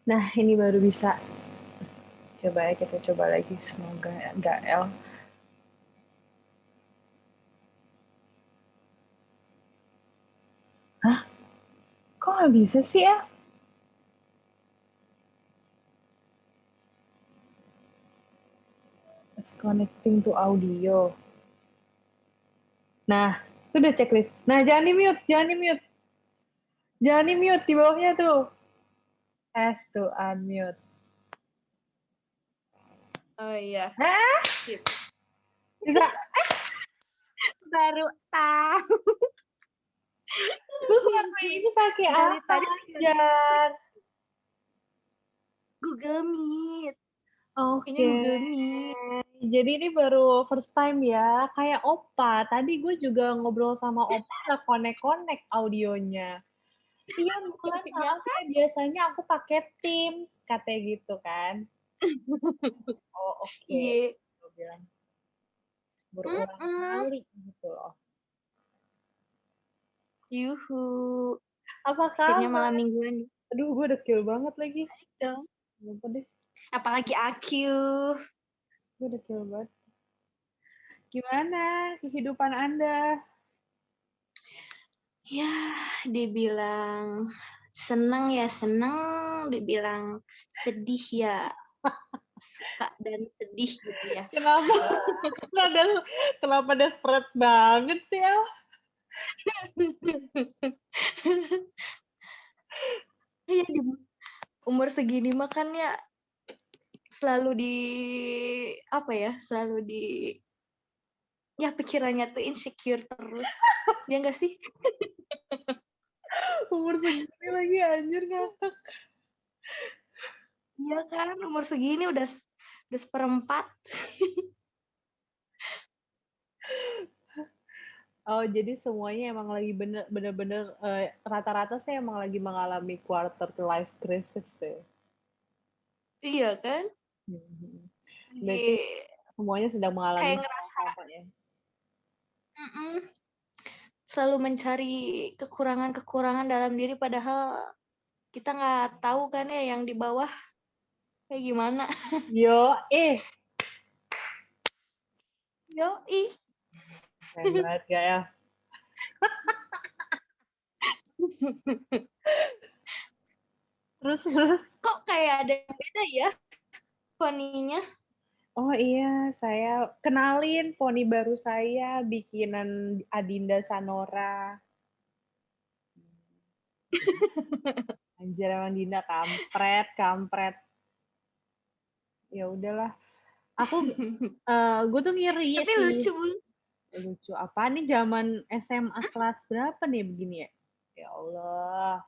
Nah, ini baru bisa. Coba ya, kita coba lagi. Semoga nggak L. Hah? Kok nggak bisa sih, El? It's connecting to audio. Nah, itu udah checklist. Nah, jangan di-mute, jangan di-mute. Jangan di-mute di bawahnya tuh. Has to unmute. Oh iya. Hah? Sip. Bisa. Baru tahu. Lu selama ini pakai Dari apa, tadi Jar? Google Meet. Oke. Ini Google Meet. Jadi ini baru first time ya. Kayak Opa. Tadi gue juga ngobrol sama Opa nggak connect-connect audionya. Iya, bulan Ya maaf ya. Biasanya aku pakai Teams, katanya gitu kan. Oh, oke. Iya. Gue bilang berulang kali gitu loh. Yuhu. Apa Akhirnya kabar? malam mingguan. Aduh, gue udah kill banget lagi. Dong. Lupa deh. Apalagi Aku. Gue udah kill banget. Gimana kehidupan Anda? Ya, dibilang seneng ya seneng, dibilang sedih ya suka dan sedih gitu ya. Kenapa? Kenapa desperate banget sih, El? Iya, di umur segini makannya selalu selalu di ya pikirannya tuh insecure terus. Ya enggak sih? Umur segini lagi anjir ngakak. Iya kan, umur segini udah seperempat. Oh, jadi semuanya emang lagi bener-bener rata-rata sih emang lagi mengalami quarter life crisis sih. Iya kan? Berarti semuanya sedang mengalami Kayak hal yang ngerasa sama ya. selalu mencari kekurangan-kekurangan dalam diri padahal kita nggak tahu kan ya yang di bawah kayak gimana. Yo, Yoi. keren banget gak ya? Terus. Kok kayak ada yang beda ya poninya? Oh iya, saya kenalin poni baru saya, bikinan Adinda Sanora. Anjir emang Dinda kampret. Ya udahlah. Gue tuh ngiri Tapi sih. lucu Bun. Lucu apa nih zaman SMA kelas berapa nih begini ya? Ya Allah.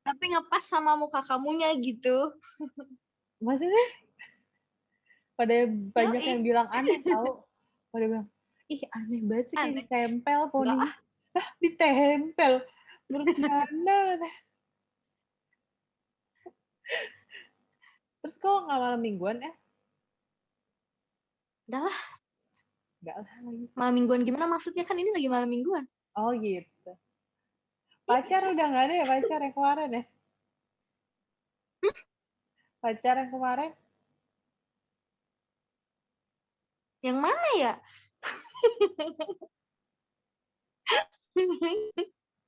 Tapi ngepas sama muka kamunya gitu. Masih sih? Pada banyak Yoi. yang bilang aneh tahu. Pada bilang, ih aneh banget sih kayak Aneh. ditempel Enggak poninya. ah. Lah ditempel. Menurut mana? Terus kok nggak malam mingguan ya? Udah lah. Nggak lah lagi. Malam mingguan gimana maksudnya, kan ini lagi malam mingguan. Oh gitu. Pacar udah nggak ada ya, pacar yang kemarin ya? Pacar yang kemarin? Yang mana ya?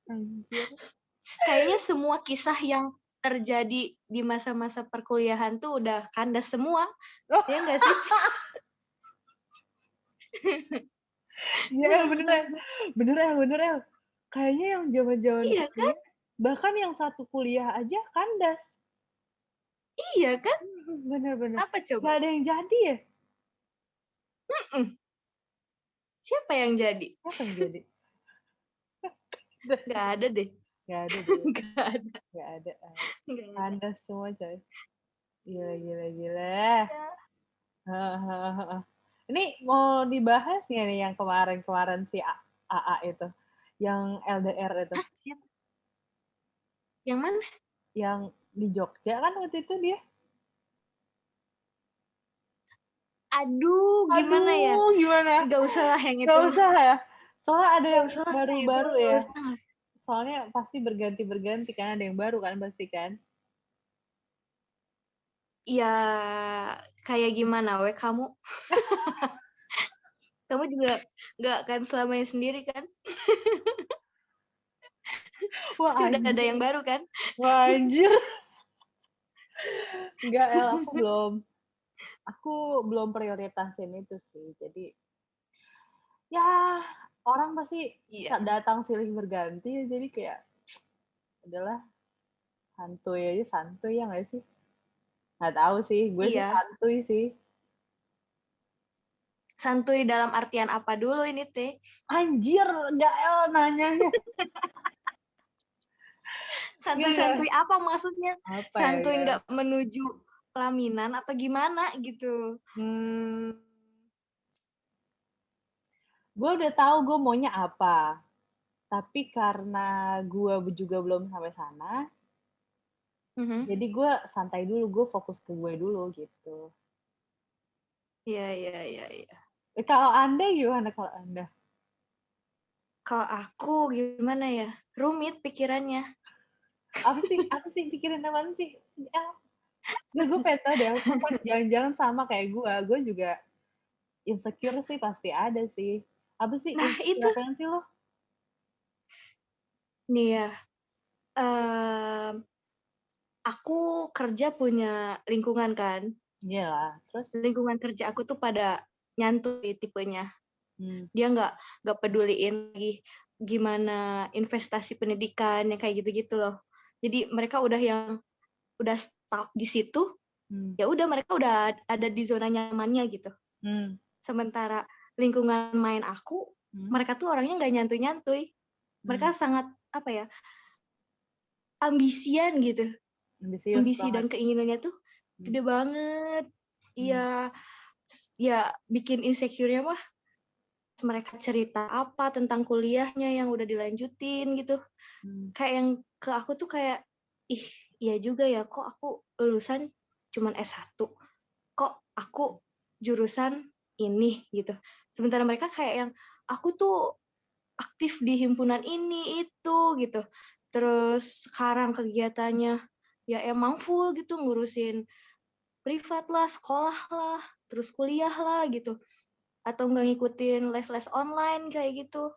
Anjir. Kayaknya semua kisah yang terjadi di masa-masa perkuliahan tuh udah kandas semua. Oh. Ya enggak sih? Iya bener ya. Kayaknya yang zaman-zaman Iya kan? kuliah, bahkan yang satu kuliah aja kandas. Iya kan? Bener. Apa coba? Gak ada yang jadi ya? Siapa yang jadi? Siapa yang jadi? Gak ada deh. Gak ada deh. Gak ada. Gak ada. Gak ada. Kandas semua coy. Gila. Ya. Ini mau dibahas nggak nih yang kemarin si AA itu? Yang LDR itu? Hah, siapa? Yang mana? Yang di Jogja kan waktu itu dia? Aduh, gimana ya? Gimana? Gak usah lah yang itu. Gak usah ya? Soalnya ada Gak yang usah lah baru-baru itu. ya. Gak usah. Soalnya pasti berganti kan, ada yang baru kan pasti kan? Ya kayak gimana we kamu? Kamu juga nggak akan selamanya sendiri kan? Wah Pasti udah ada anjir, yang baru kan? wah anjir. Enggak El, aku belum prioritasin itu sih. Jadi ya orang pasti Iya. datang silih berganti, jadi kayak adalah santuy aja, santuy ya nggak sih? Nggak tahu sih, gue sih Iya. santuy sih. Santuy dalam artian apa dulu ini teh? Anjir, nggak El nanyanya. Nggak, nggak. Santuy-santuy apa maksudnya? Apa ya, Santuy ya? nggak menuju pelaminan atau gimana gitu? Hmm, gue udah tahu gue maunya apa. Tapi karena gue juga belum sampai sana, Mhm. jadi gue santai dulu, gue fokus ke gue dulu gitu. Iya, iya, iya, iya. Kalau Anda gimana kalau Anda? Kalau aku gimana ya? Rumit pikirannya. Apa sih pikirin apaan sih? Ya, gue pengen tahu deh, apa jangan-jangan sama kayak gue juga insecure sih pasti ada sih. Apa sih Nah, insecure itu apaan sih lo? nih ya. em, aku kerja punya lingkungan kan. Iya lah, terus? Lingkungan kerja aku tuh pada nyantui tipenya. Hmm, Dia nggak peduliin lagi gimana investasi pendidikan yang kayak gitu-gitu loh. Jadi mereka udah stuck di situ, hmm, ya udah mereka udah ada di zona nyamannya gitu. hmm, Sementara lingkungan main aku, hmm, mereka tuh orangnya nggak nyantui-nyantui. hmm. Mereka sangat apa ya, ambisian gitu. Ambisius Ambisi banget. dan keinginannya tuh Hmm, gede banget. hmm, Iya, ya bikin insecure-nya mah mereka cerita apa tentang kuliahnya yang udah dilanjutin gitu. hmm, Kayak yang ke aku tuh kayak, ih iya juga ya kok aku lulusan cuman S1. Kok aku jurusan ini gitu. Sementara mereka kayak yang aku tuh aktif di himpunan ini itu gitu. Terus sekarang kegiatannya ya emang full gitu ngurusin privat lah, sekolah lah, terus kuliah lah gitu. Atau nggak ngikutin les-les online kayak gitu.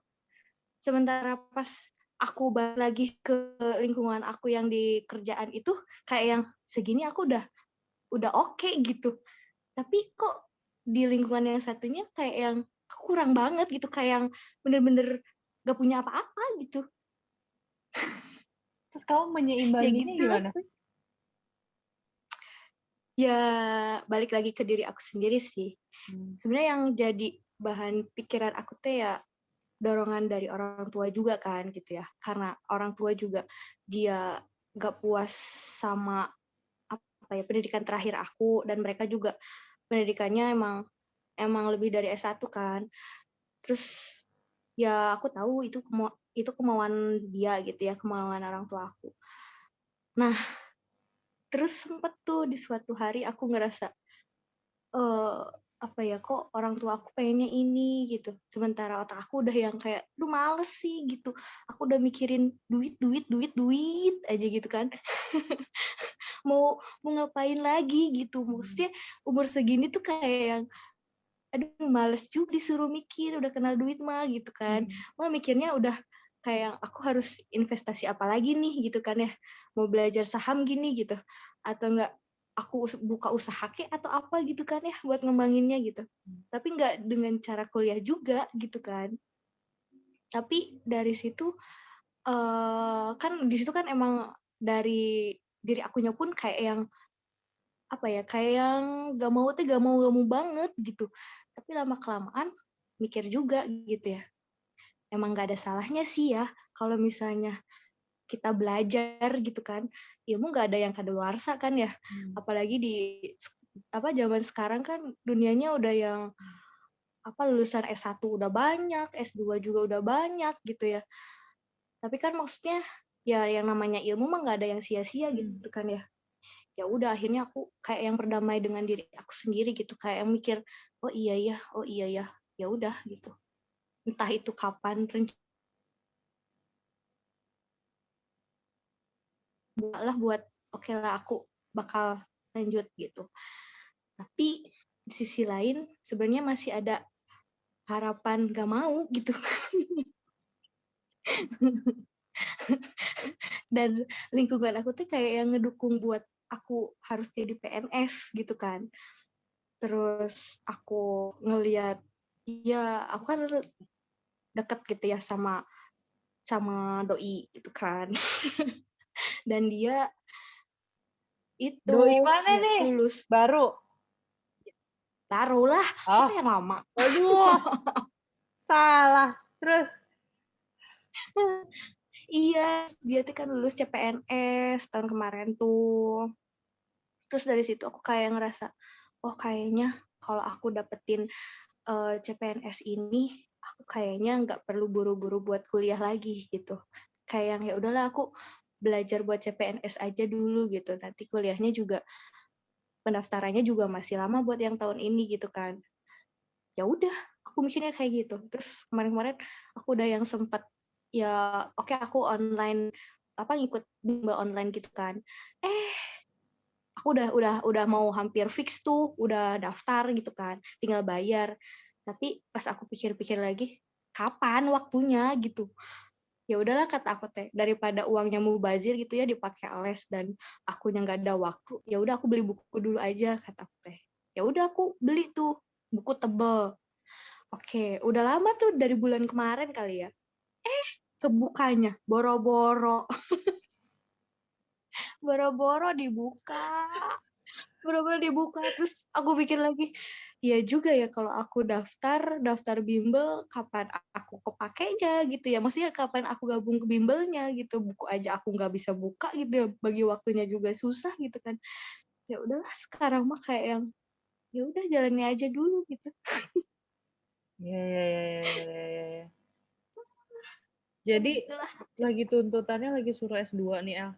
Sementara pas aku balik lagi ke lingkungan aku yang di kerjaan itu kayak yang segini aku udah oke gitu. Tapi kok di lingkungan yang satunya kayak yang aku kurang banget gitu, kayak yang bener-bener gak punya apa-apa gitu. Terus kamu Ya menyeimbanginya gitulah. gimana? Ya balik lagi ke diri aku sendiri sih. Hmm, Sebenarnya yang jadi bahan pikiran aku tuh ya dorongan dari orang tua juga kan gitu ya. Karena orang tua juga dia gak puas sama apa ya pendidikan terakhir aku, dan mereka juga pendidikannya emang emang lebih dari S1 kan. Terus ya aku tahu itu kemauan dia gitu ya, kemauan orang tua aku. Nah, terus sempet tuh di suatu hari aku ngerasa eh apa ya, kok orang tua aku pengennya ini gitu. Sementara otak aku udah yang kayak, duh males sih gitu. Aku udah mikirin duit, duit, duit, duit aja gitu kan. Mau ngapain lagi gitu. hmm, Maksudnya umur segini tuh kayak yang, aduh males juga disuruh mikir, udah kenal duit mah gitu kan. hmm, Mah mikirnya udah kayak yang aku harus investasi apa lagi nih gitu kan ya. Mau belajar saham gini gitu. Atau enggak aku buka usaha kek atau apa gitu kan ya buat ngembanginnya gitu. hmm, Tapi enggak dengan cara kuliah juga gitu kan. Tapi dari situ kan di situ kan emang dari diri akunya pun kayak yang apa ya, kayak yang gak mau banget gitu. Tapi lama kelamaan mikir juga gitu ya, emang gak ada salahnya sih ya kalau misalnya kita belajar gitu kan, ilmu gak ada yang kadaluarsa kan ya. hmm, Apalagi di apa zaman sekarang kan dunianya udah yang apa lulusan S1 udah banyak, S2 juga udah banyak gitu ya. Tapi kan maksudnya ya yang namanya ilmu mah nggak ada yang sia-sia hmm. gitu kan ya. Ya udah akhirnya aku kayak yang berdamai dengan diri aku sendiri gitu, kayak yang mikir oh iya ya, oh iya ya, ya udah gitu, entah itu kapan rencana lah buat oke lah aku bakal lanjut gitu. Tapi di sisi lain sebenarnya masih ada harapan gak mau gitu. Dan lingkungan aku tuh kayak yang ngedukung buat aku harus jadi PNS gitu kan. Terus aku ngelihat, ya aku kan deket gitu ya sama doi gitu kan. Dan dia itu Doi mana ya nih? lulus Baru. baru lah, Oh, masa yang lama. aduh, salah. Terus, Iya, dia tuh kan lulus CPNS tahun kemarin tuh. Terus dari situ aku kayak ngerasa, oh kayaknya kalau aku dapetin CPNS ini, aku kayaknya nggak perlu buru-buru buat kuliah lagi gitu. Kayak yang ya udahlah aku belajar buat CPNS aja dulu gitu. Nanti kuliahnya juga pendaftarannya juga masih lama buat yang tahun ini gitu kan. Ya udah, aku mikirnya kayak gitu. Terus kemarin-kemarin aku udah yang sempat ya oke aku online ngikut bimbel online gitu kan. Aku udah mau hampir fix tuh, udah daftar gitu kan, tinggal bayar. Tapi pas aku pikir-pikir lagi, kapan waktunya gitu. Ya udahlah kata aku teh, daripada uangnya mubazir gitu ya dipakai les dan akunya nggak ada waktu, ya udah aku beli buku dulu aja kata aku teh. Ya udah aku beli tuh buku tebel. Oke, udah lama tuh dari bulan kemarin kali ya. Kebukanya boro-boro, boro-boro dibuka. Bener-bener dibuka, terus aku pikir lagi, ya juga ya kalau aku daftar bimbel, kapan aku kepakainya gitu ya, maksudnya kapan aku gabung ke bimbelnya gitu, buku aja aku nggak bisa buka gitu ya, bagi waktunya juga susah gitu kan. Ya udahlah sekarang mah kayak yang, ya udah jalani aja dulu gitu. ya. Jadi, Begitulah lagi tuntutannya lagi suruh S2 nih, El.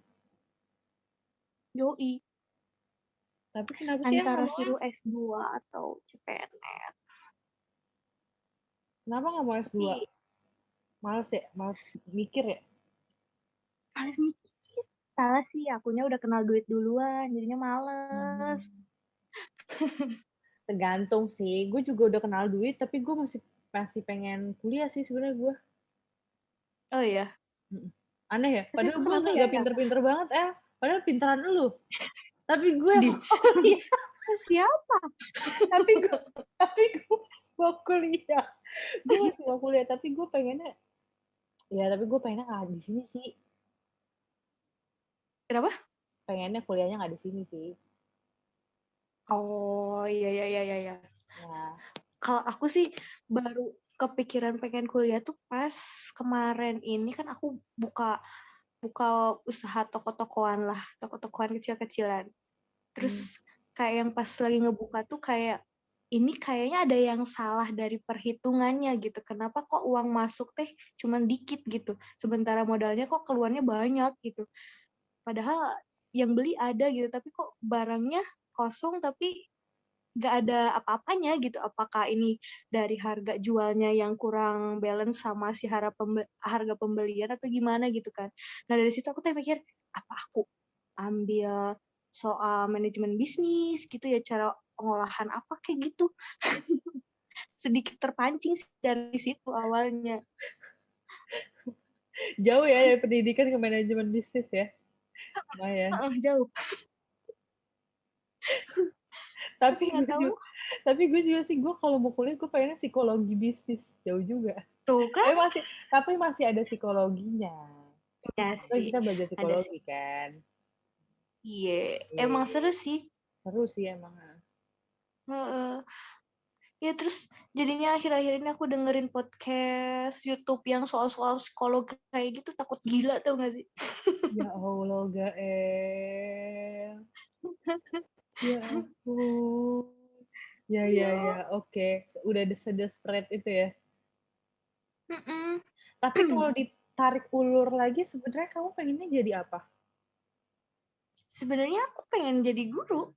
Yoi, Tapi kenapa sih El nggak antara mau, El? suruh S2 atau CPNS. Kenapa nggak mau S2? Tapi Males ya? Males mikir ya? males nih, salah sih, akunya udah kenal duit duluan, jadinya males. Hmm. Tergantung sih. Gue juga udah kenal duit, tapi gue masih masih pengen kuliah sih sebenarnya gue. Oh iya, Mm. Aneh ya? tapi Padahal itu gue kenapa ya? kagak pinter-pinter banget, El. Padahal pinteran lu. Tapi gue Di mau kuliah. siapa? Tapi gue, tapi gue masih mau kuliah. Gue masih mau kuliah, tapi gue pengennya, ya tapi gue pengennya nggak di sini sih. Kenapa? Pengennya kuliahnya nggak di sini sih. Oh iya iya iya iya. Iya. Ya. Kalau aku sih baru kepikiran pengen kuliah tuh pas kemarin ini kan aku buka buka usaha toko-tokoan lah, toko-tokoan kecil-kecilan. Terus Hmm. kayak yang pas lagi ngebuka tuh kayak ini kayaknya ada yang salah dari perhitungannya gitu. Kenapa kok uang masuk teh cuman dikit gitu. Sementara modalnya kok keluarnya banyak gitu. Padahal yang beli ada gitu, tapi kok barangnya kosong tapi nggak ada apa-apanya gitu. Apakah ini dari harga jualnya yang kurang balance sama si harga pembelian atau gimana gitu kan. Nah dari situ aku tuh mikir, apa aku ambil soal manajemen bisnis gitu ya, cara pengolahan apa kayak gitu. Sedikit terpancing sih dari situ awalnya. Jauh ya dari pendidikan ke manajemen bisnis ya. Lumayan. Jauh, Tapi tapi nggak gue tahu. juga, tapi gue juga sih, gue kalau mau kuliah gue pengennya psikologi bisnis. Jauh juga. Tuh Tapi kan? masih, tapi masih ada psikologinya. Ya Kan sih, kita belajar ada sih. psikologi kan. Iya, Iya, emang seru sih. seru sih emang. Heeh. Ya terus jadinya akhir-akhir ini aku dengerin podcast YouTube yang soal-soal psikolog kayak gitu, takut gila tau gak sih? Ya Allah, Gael. Ya ampun. Ya, Iya. oke. Udah desperate itu ya. Mm-mm. Tapi kalau ditarik ulur lagi, sebenarnya kamu pengennya jadi apa? Sebenarnya aku pengen jadi guru,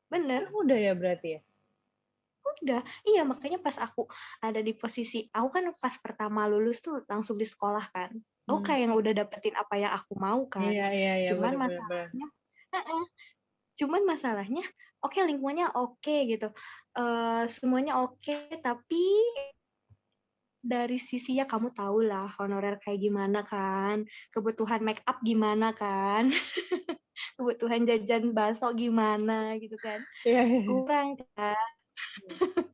bener. Kan udah ya berarti ya? Udah, iya makanya pas aku ada di posisi, aku kan pas pertama lulus tuh langsung di sekolah kan. Aku Hmm. kayak yang udah dapetin apa yang aku mau kan. Iya, Cuman bener-bener. masalahnya, Cuman masalahnya, oke lingkungannya oke gitu, semuanya oke, tapi dari sisi ya kamu tahulah honorer kayak gimana kan, kebutuhan make up gimana kan, kebutuhan jajan bakso gimana gitu kan, Iya, iya, iya. kurang kan. Iya.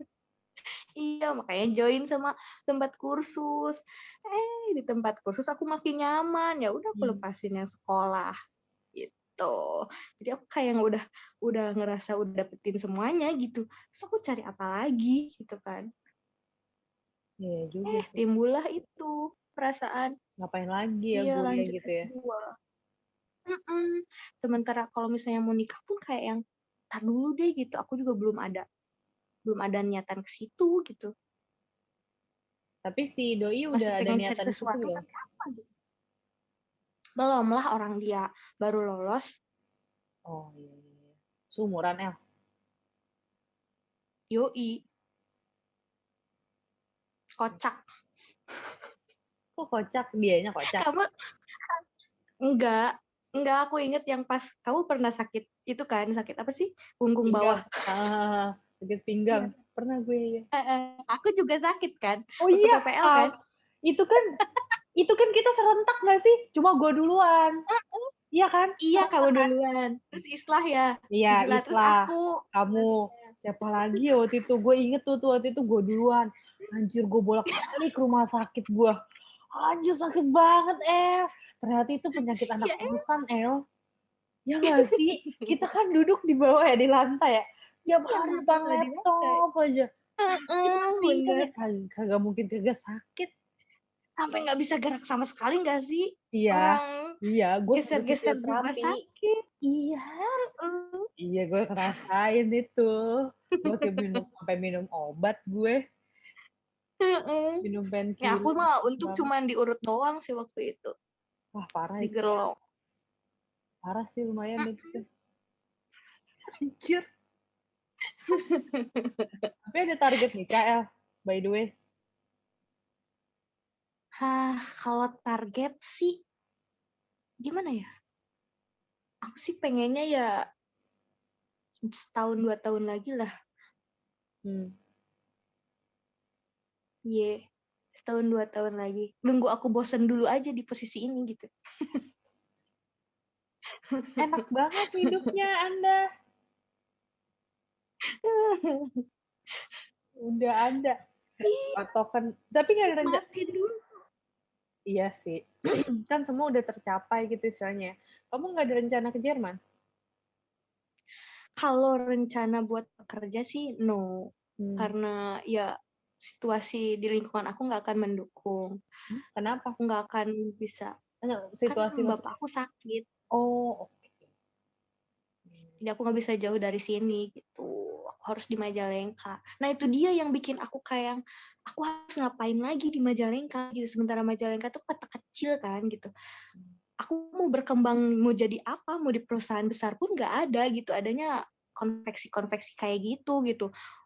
Iya, makanya join sama tempat kursus. Di tempat kursus aku makin nyaman, ya udah aku Hmm. lepasin yang sekolah gitu. Jadi aku kayak yang udah ngerasa udah dapetin semuanya gitu. Terus aku cari apa lagi gitu kan. Iya juga sih. Timbullah itu perasaan, Ngapain lagi ya iya gue lanjut gitu ya. S2. Sementara kalau misalnya mau nikah pun kayak yang, "Entar dulu deh," gitu, aku juga belum ada niatan ke situ gitu. Tapi si doi udah Masih ada pengen cari niatan ke situ sesuatu belum? tapi apa gitu. Belum lah, orang dia baru lolos. Oh iya, iya, iya. Seumuran El. Yoi, kocak. Kok kocak? Dianya kocak. Kamu enggak, enggak, aku inget yang pas kamu pernah sakit itu kan, sakit apa sih? Punggung bawah. Pinggang. Sakit pinggang. Iya. Pernah gue ya. Aku juga sakit kan, Oh waktu iya, PPL kan. itu kan kita serentak nggak sih? Cuma gue duluan. Iya kan? Iya, kamu Serentak kan? duluan. Terus Islah ya, Iya, Islah. Terus Islah. aku. Kamu. Siapa lagi ya waktu itu? Gue inget tuh waktu itu gue duluan. Anjir, gue bolak-balik ke rumah sakit gue. Anjir, sakit banget, El. Ternyata itu penyakit anak Ya, kosan, El. Ya nggak sih? Kita kan duduk di bawah ya, di lantai ya. Tiap iya, hari depan di lantai. laptop aja. Kita pinggang Bener. ya, kagak mungkin kagak sakit. Sampai nggak bisa gerak sama sekali nggak sih? Iya, Orang iya, gue sampai geser-geser juga fisioterapi. sakit. Iya, Mm. iya gue ngerasain itu. Gue kayak sampai minum obat gue, Heeh. minum Ya aku painkiller mah untung banget. cuman diurut doang sih waktu itu, Wah, parah itu. digerlok. Parah sih lumayan itu tuh. Anjir. Tapi ada target nikah, El, by the way. Kalau target sih gimana ya? Aku sih pengennya ya setahun 2 tahun lagi lah. Hmm. Iya, setahun 2 tahun lagi. Nunggu aku bosen dulu aja di posisi ini gitu. Enak banget hidupnya Anda. Udah ada patokan. Tapi nggak ada rencana. Nikmatin dulu. Iya sih. Kan semua udah tercapai gitu istilahnya. Kamu nggak ada rencana ke Jerman? Kalau rencana buat bekerja sih no. Hmm. Karena ya situasi di lingkungan aku nggak akan mendukung. Kenapa? Aku nggak akan bisa. Kan Situasi bapak maksudnya? aku sakit. Oh, oke. Jadi aku nggak bisa jauh dari sini gitu. Aku harus di Majalengka. Nah itu dia yang bikin aku kayak, aku harus ngapain lagi di Majalengka gitu. Sementara Majalengka tuh kota kecil kan gitu. Aku mau berkembang, mau jadi apa, mau di perusahaan besar pun nggak ada gitu. Adanya konveksi-konveksi kayak gitu.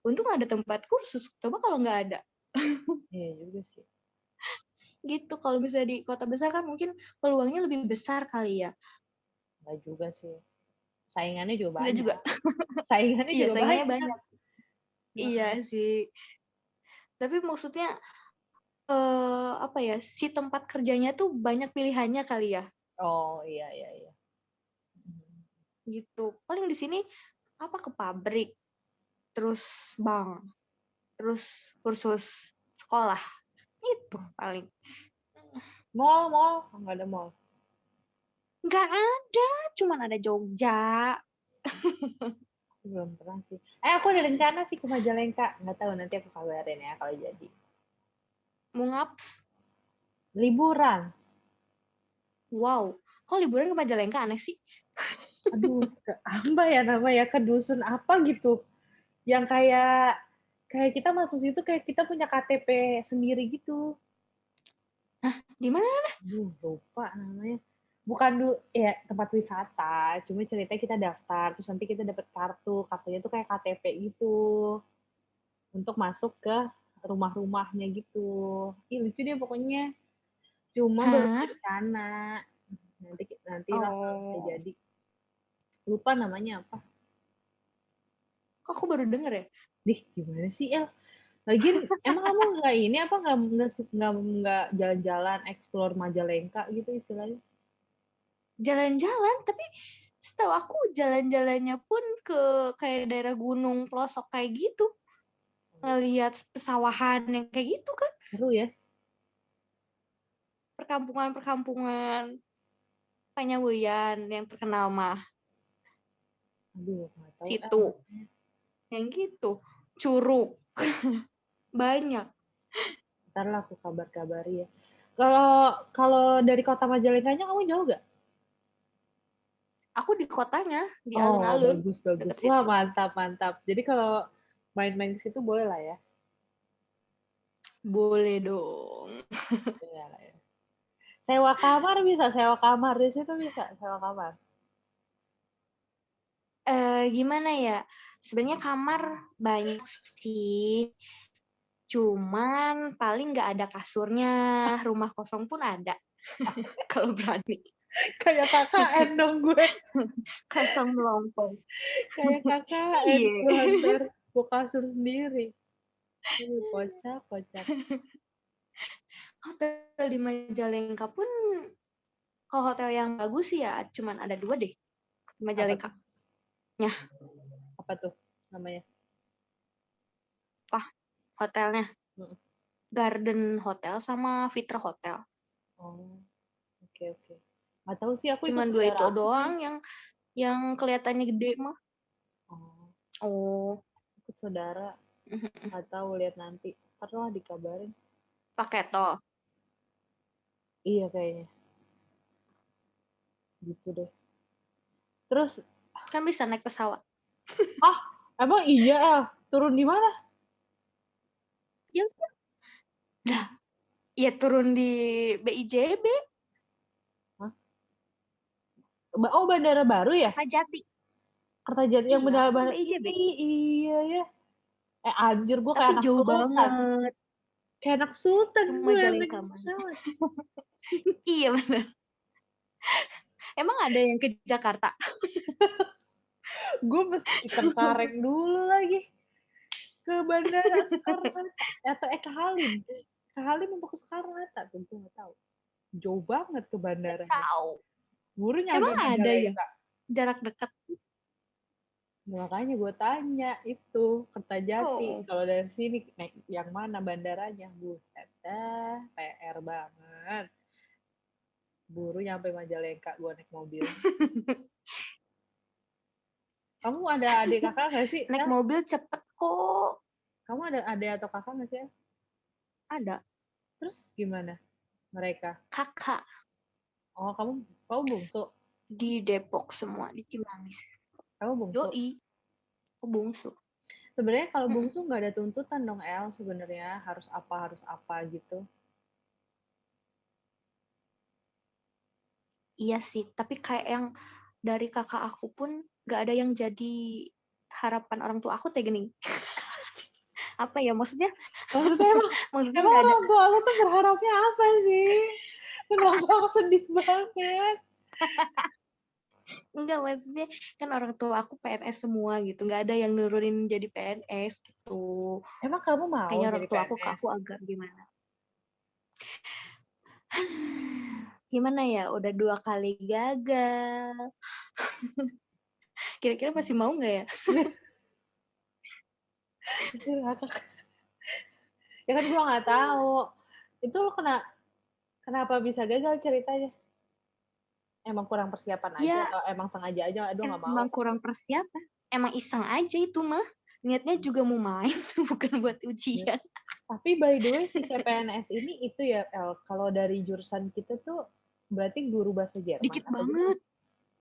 Untung ada tempat kursus. Coba kalau nggak ada. Iya juga sih. Gitu. Kalau bisa di kota besar kan mungkin peluangnya lebih besar kali ya. Nggak juga sih. Saingannya juga Nggak juga. banyak. Saingannya Iya, juga saingannya banyak. banyak. Iya Heeh. sih. Tapi maksudnya apa ya, si tempat kerjanya tuh banyak pilihannya kali ya, Oh, iya, iya, iya. gitu. Paling di sini apa ke pabrik, terus bank, terus kursus sekolah, itu paling. Mall, mall. Nggak ada mall. Nggak ada, cuman ada Jogja. Belum pernah sih. Aku ada rencana sih ke Majalengka. Nggak tahu, nanti aku kabarin ya kalau jadi. Mau ngaps? Liburan. Wow, kok liburan ke Majalengka aneh sih? Aduh, apa ya namanya, ke dusun apa gitu. Yang kayak kita masuk situ kayak kita punya KTP sendiri gitu. Di mana? Aduh, lupa namanya. Bukan ya tempat wisata, cuma ceritanya kita daftar, terus nanti kita dapat kartunya tuh kayak KTP gitu, untuk masuk ke rumah-rumahnya gitu. Ih, lucu deh pokoknya. Cuma belum Hah? berencana. Nanti lah kalau bisa Oh, jadi. Lupa namanya apa. Kok aku baru denger ya? Dih, gimana sih, El? Lagian emang kamu nggak ini apa nggak jalan-jalan explore Majalengka gitu istilahnya? Jalan-jalan, tapi setahu aku jalan-jalannya pun ke kayak daerah gunung pelosok kayak gitu. Ngelihat pesawahan yang kayak gitu kan. Seru ya? Perkampungan-perkampungan Panyaweyan yang terkenal mah. Aduh, nggak tahu El. Situ. Yang gitu. Curug. Banyak. Ntar lah aku kabar-kabari ya. Kalau dari kota Majalengkanya kamu jauh gak? Aku di kotanya, di Oh, alun-alun. bagus. Deket Wah, situ. mantap. Jadi kalau main-main ke situ boleh lah ya? Boleh dong. Iya lah ya. Sewa kamar bisa, sewa kamar di situ bisa, sewa kamar. Gimana ya? Sebenarnya kamar banyak sih. Cuman paling nggak ada kasurnya. Rumah kosong pun ada. Kalau berani. Kayak KKN dong gue. Kosong melompong. Kayak KKN Iya. gue ntar gue kasur sendiri. Aduh, kocak. Hotel di Majalengka pun kalau hotel yang bagus sih ya cuman ada 2 deh di Majalengka. Apa tuh namanya? Apa hotelnya? Hmm. Garden Hotel sama Fitra Hotel. Oh, oke. Nggak tahu sih, aku ikut Cuman 2 itu saudara aku sih. doang yang kelihatannya gede mah. Oh, Oh, ikut saudara. Nggak tahu, lihat nanti. Ntar lah dikabarin. pakai tol. Iya kayaknya. Gitu deh. Terus, Kan bisa naik pesawat. emang iya El? Turun di mana? Ya udah. Ya turun di BIJB, Hah? Oh, bandara baru ya? Kertajati. Kertajati yang Iya, bandara kan baru. BIJB. Iya ya. Anjir, gue kayak Tapi anak jauh sultan. banget. Kayak anak sultan Itu gue yang Majalengka naik mah. pesawat. Iya benar. Emang ada yang ke Jakarta? Gue mesti ke Cengkareng dulu lagi. Ke bandara Soekarno-Hatta. Atau ke Halim. Ke Halim atau ke Soekarno-Hatta. Tentu nggak tahu. Jauh banget ke bandaranya. Tahu. Buru nyampe Emang ada ya Majalengka. jarak dekat? Nah, makanya gue tanya itu Kertajati. Oh. Kalau dari sini naik yang mana bandaranya? Buset dah, PR banget. Buru nyampe Majalengka gue naik mobil. Kamu ada adik kakak nggak sih? Naik mobil cepet kok. Kamu ada adik atau kakak nggak sih? Ada. Terus gimana mereka? Kakak Oh, kamu bungsu? di Depok semua, di Cimanggis. Kamu bungsu? Yoi. Aku bungsu. Sebenarnya kalau bungsu nggak ada tuntutan dong, El. Sebenarnya harus apa gitu. Iya sih, tapi kayak yang dari kakak aku pun gak ada yang jadi harapan orang tua aku teh gini. Apa ya maksudnya? Maksudnya Gak ada. orang tua aku tuh berharapnya apa sih? Kenapa aku sedih banget? Enggak, maksudnya kan orang tua aku PNS semua gitu. Gak ada yang nurunin jadi PNS gitu. Emang kamu mau Kayaknya orang jadi tua aku ke PNS? aku agak gimana. Gimana ya, udah 2 kali gagal. Kira-kira masih mau nggak ya? Ya kan gue nggak tahu. Itu lo kenapa bisa gagal ceritanya? Emang kurang persiapan aja Ya, atau emang sengaja aja? Aduh nggak mau. emang kurang persiapan. Emang iseng aja itu mah. Niatnya juga mau main, bukan buat ujian. Tapi by the way si CPNS ini itu ya El, kalau dari jurusan kita tuh berarti guru bahasa Jerman. Dikit banget.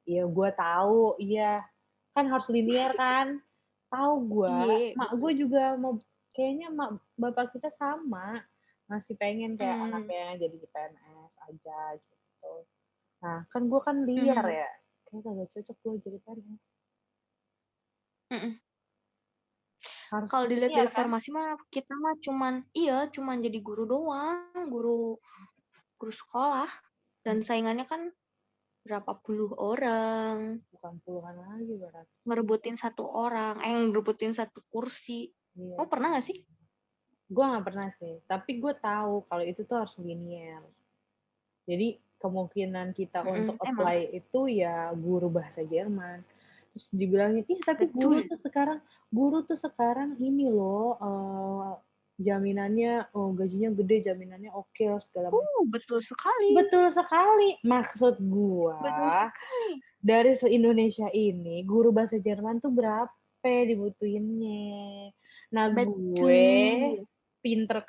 Iya gue tahu, iya. Kan harus linear kan. Tahu gue, Iya. mak gue juga mau kayaknya mak bapak kita sama. Masih pengen kayak anaknya jadi PNS aja gitu. Nah, kan gue kan liar ya. Kayaknya kagak cocok gue jadi PNS. Kalau dilihat liar, dari formasi mah kita mah cuman jadi guru doang, guru sekolah, dan saingannya kan berapa puluh orang Bukan puluhan lagi berarti. ngerebutin satu orang, ngerebutin satu kursi. Iya. Kamu pernah nggak sih? Gue nggak pernah sih, tapi gue tahu kalau itu tuh harus linear. Jadi kemungkinan kita untuk Emang apply itu ya guru bahasa Jerman. Terus dibilangin, ih tapi betul. guru tuh sekarang ini loh, jaminannya, gajinya gede, jaminannya oke lah segala macam. Betul sekali. Betul sekali. Maksud gua, Betul sekali. dari se-Indonesia ini, guru bahasa Jerman tuh berapa dibutuhinnya. Nah, gue Betul. pinter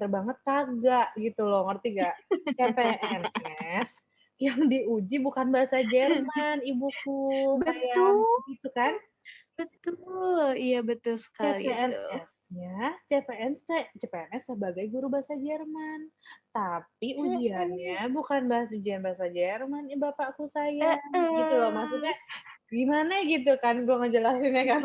banget kagak gitu loh, ngerti gak? CPNS yang diuji bukan bahasa Jerman, ibuku, kayak Betul. gitu kan? Betul. Iya betul sekali itu. CPNS sebagai guru bahasa Jerman. Tapi ujiannya bukan ujian bahasa Jerman, bapakku sayang. Gitu loh, maksudnya gimana gitu kan gue ngejelasinnya kan.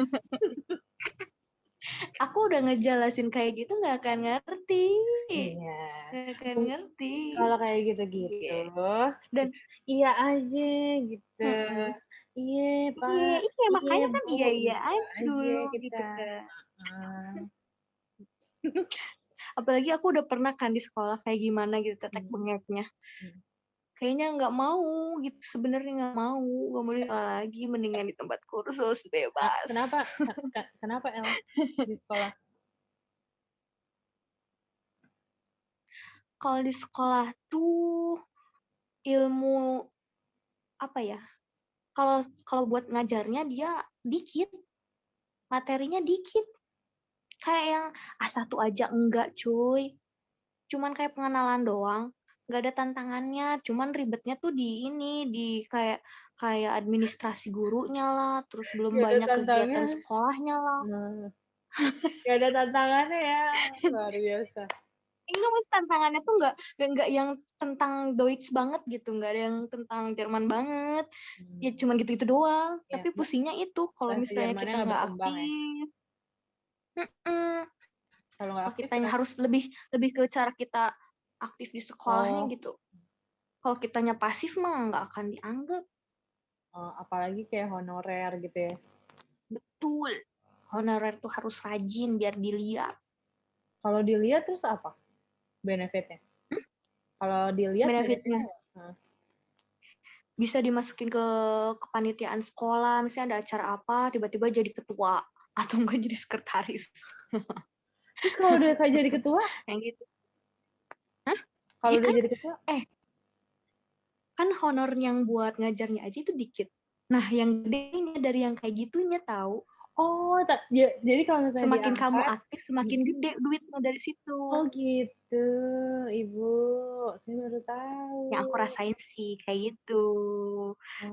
Aku udah ngejelasin kayak gitu nggak akan ngerti. Iya. Nggak akan ngerti. Kalau kayak gitu-gitu, Iya. Dan iya aja gitu. mm-mm. Iya, Iya, Pak. iya Iya, makanya kan Bu. iya Gitu aja aja dulu kita. gitu kan. Heeh. Apalagi aku udah pernah kan di sekolah kayak gimana gitu tetek Hmm. bengeknya. Hmm. Kayaknya nggak mau gitu, sebenarnya nggak mau di sekolah lagi, mendingan di tempat kursus bebas. Kenapa El di sekolah? Kalau di sekolah tuh ilmu apa ya? Kalau buat ngajarnya dia dikit, materinya dikit. Kayak yang A1 aja enggak, cuy. Cuman kayak pengenalan doang. Nggak ada tantangannya, cuman ribetnya tuh di kayak administrasi gurunya lah, terus belum Gak ada banyak kegiatan tantangan. sekolahnya lah. Gak ada tantangannya ya, luar biasa. Enggak, mas, tantangannya tuh nggak yang tentang Deutsch banget gitu, nggak ada yang tentang Jerman banget. Ya cuman gitu-gitu doang. Ya, Tapi pusingnya itu kalau bahasa misalnya Jermannya kita nggak nggak berkembang ya. aktif, mm-mm. Kalau nggak Kalau aktif kitanya kenapa? harus lebih ke cara kita aktif di sekolahnya Oh, gitu. Kalau kitanya pasif mah nggak akan dianggap. apalagi kayak honorer gitu ya. Betul. Honorer tuh harus rajin biar dilihat. Kalau dilihat terus apa benefitnya? Kalau dilihat benefitnya Benefitnya apa? bisa dimasukin ke kepanitiaan sekolah, misalnya ada acara apa, tiba-tiba jadi ketua atau enggak jadi sekretaris. Terus kalau udah kayak jadi ketua? Yang gitu. Hah? Kalau Ya udah kan, jadi ketua? kan honor yang buat ngajarnya aja itu dikit. Nah, yang gedenya dari yang kayak gitunya tahu. Oh, jadi kalau misalnya Semakin kamu diangkat, aktif, semakin gede duitnya dari situ. oh gitu, Ibu. Saya baru tahu. Yang aku rasain sih kayak gitu.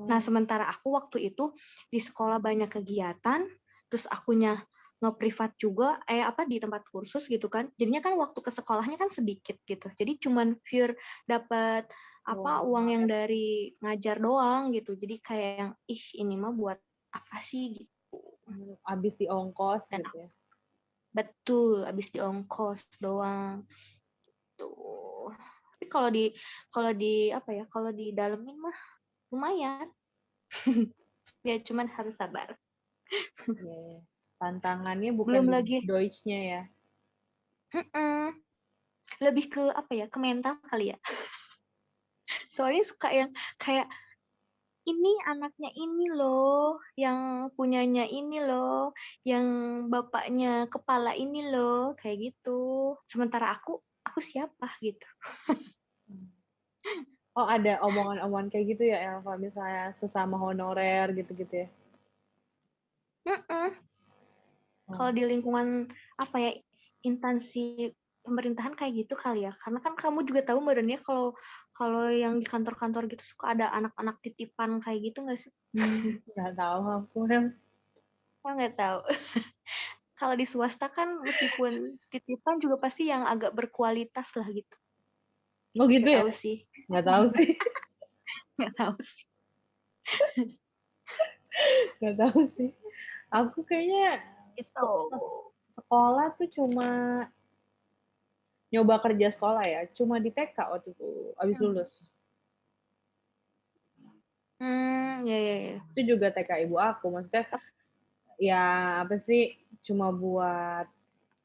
Nah, Oh, sementara aku waktu itu di sekolah banyak kegiatan, terus akunya nge-privat juga, di tempat kursus gitu kan. Jadinya kan waktu ke sekolahnya kan sedikit gitu. Jadi cuman pure dapat uang yang dari ngajar doang gitu. Jadi kayak yang ini mah buat apa sih gitu. abis di ongkos Dan gitu ya. betul habis di ongkos doang tuh. Tapi kalau di dalemin mah lumayan. Ya cuman harus sabar. Yeah. Tantangannya bukan Belum di lagi Deutsch-nya ya. lebih ke ke mental kali ya. Soalnya suka yang kayak ini anaknya ini loh, yang punyanya ini loh, yang bapaknya kepala ini loh, kayak gitu. Sementara aku siapa gitu. Oh, ada omongan-omongan kayak gitu ya, El, kalau misalnya sesama honorer gitu-gitu ya. Mm-mm. Kalau di lingkungan instansi pemerintahan kayak gitu kali ya, karena kan kamu juga tahu badannya kalau kalau yang di kantor-kantor gitu suka ada anak-anak titipan kayak gitu nggak sih? Nggak tahu aku, El. Aku nggak tahu. Kalau di swasta kan meskipun titipan juga pasti yang agak berkualitas lah gitu. Oh gitu Nggak ya? tahu sih. Nggak tahu sih. Nggak tahu sih. Nggak tahu sih. Aku kayaknya Gitu. sekolah tuh cuma nyoba kerja sekolah ya. Cuma di TK waktu itu, abis Hmm. lulus. Ya ya ya. Itu juga TK ibu aku, maksudnya ya apa sih, cuma buat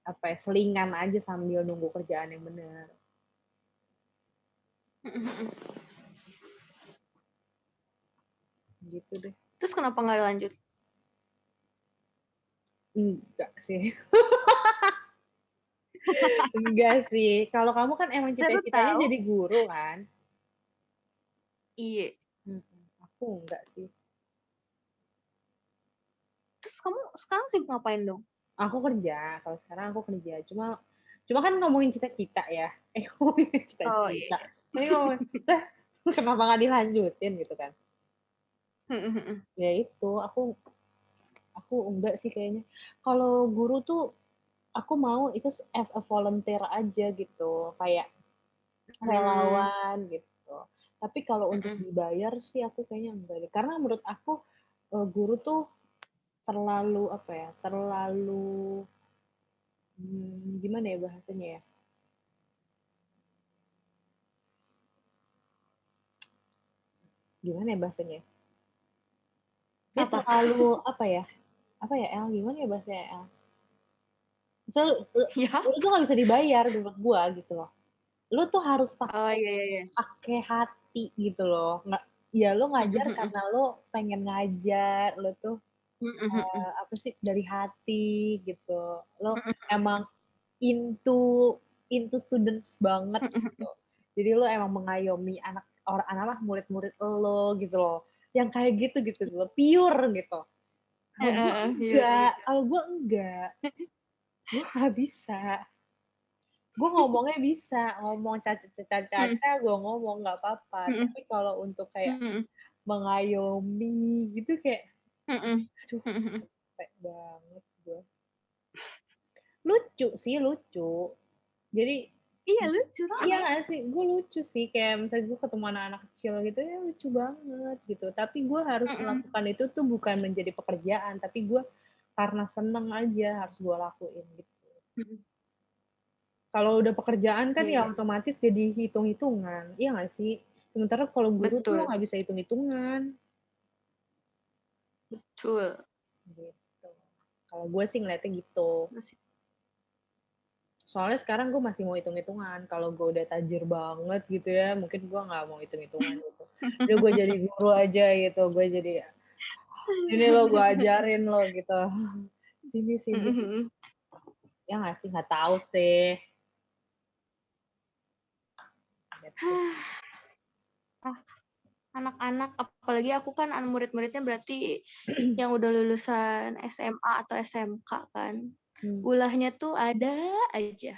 apa ya, selingan aja sambil nunggu kerjaan yang bener. Gitu deh. Terus kenapa nggak lanjut? Enggak sih. Enggak sih. Kalau kamu kan emang Seru cita-citanya tahu. jadi guru kan? Iya. Aku enggak sih. Terus kamu sekarang sibuk ngapain dong? Aku kerja, kalau sekarang aku kerja. Cuma cuma kan ngomongin cita-cita ya. Ngomongin Oh iya cita-cita. iya. Ini ngomongin, kenapa nggak dilanjutin gitu kan? Ya itu, aku enggak sih kayaknya. Kalau guru tuh aku mau itu as a volunteer aja gitu, kayak relawan gitu. Tapi kalau untuk dibayar sih aku kayaknya enggak deh. Karena menurut aku guru tuh terlalu apa ya? Terlalu gimana ya bahasanya ya? Gimana ya bahasanya? Dia Apa? terlalu apa ya? Apa ya El? Gimana ya bahasanya El? Misal, Ya. lu tuh nggak bisa dibayar menurut gua gitu loh. Lu tuh harus Oh iya iya iya. pakai hati gitu loh. Nggak, ya lu ngajar karena lu pengen ngajar, lu tuh apa sih dari hati gitu. Lo emang into into students banget gitu. Jadi lo emang mengayomi anak murid-murid lo gitu loh. Yang kayak gitu gitu loh, pure gitu. Kalau gue Iya iya. enggak, kalau gue enggak, gue nggak bisa. Gue ngomongnya bisa, ngomong caca, gue ngomong nggak apa-apa. Tapi kalau untuk kayak mengayomi gitu kayak, aduh, capek banget gue. Lucu sih, lucu. Jadi Iya lucu iya banget. nggak sih? Gue lucu sih, kayak misalnya gue ketemu anak-anak kecil gitu ya lucu banget gitu. Tapi gue harus melakukan itu tuh bukan menjadi pekerjaan, tapi gue karena seneng aja harus gue lakuin gitu. Kalau udah pekerjaan kan Iya ya iya. otomatis jadi hitung-hitungan, iya nggak sih? Sementara kalau guru tuh Betul. nggak bisa hitung-hitungan. Betul. Gitu. Kalau gue sih ngeliatnya gitu. Soalnya sekarang gue masih mau hitung-hitungan. Kalau gue udah tajir banget gitu ya, mungkin gue nggak mau hitung-hitungan gitu. Udah gue jadi guru aja gitu. Gue jadi, ini lo gue ajarin lo gitu. Sini, sini. Ya nggak sih? Nggak tahu sih. Gitu. Anak-anak, apalagi aku kan murid-muridnya berarti yang udah lulusan SMA atau SMK kan. Ulahnya tuh ada aja.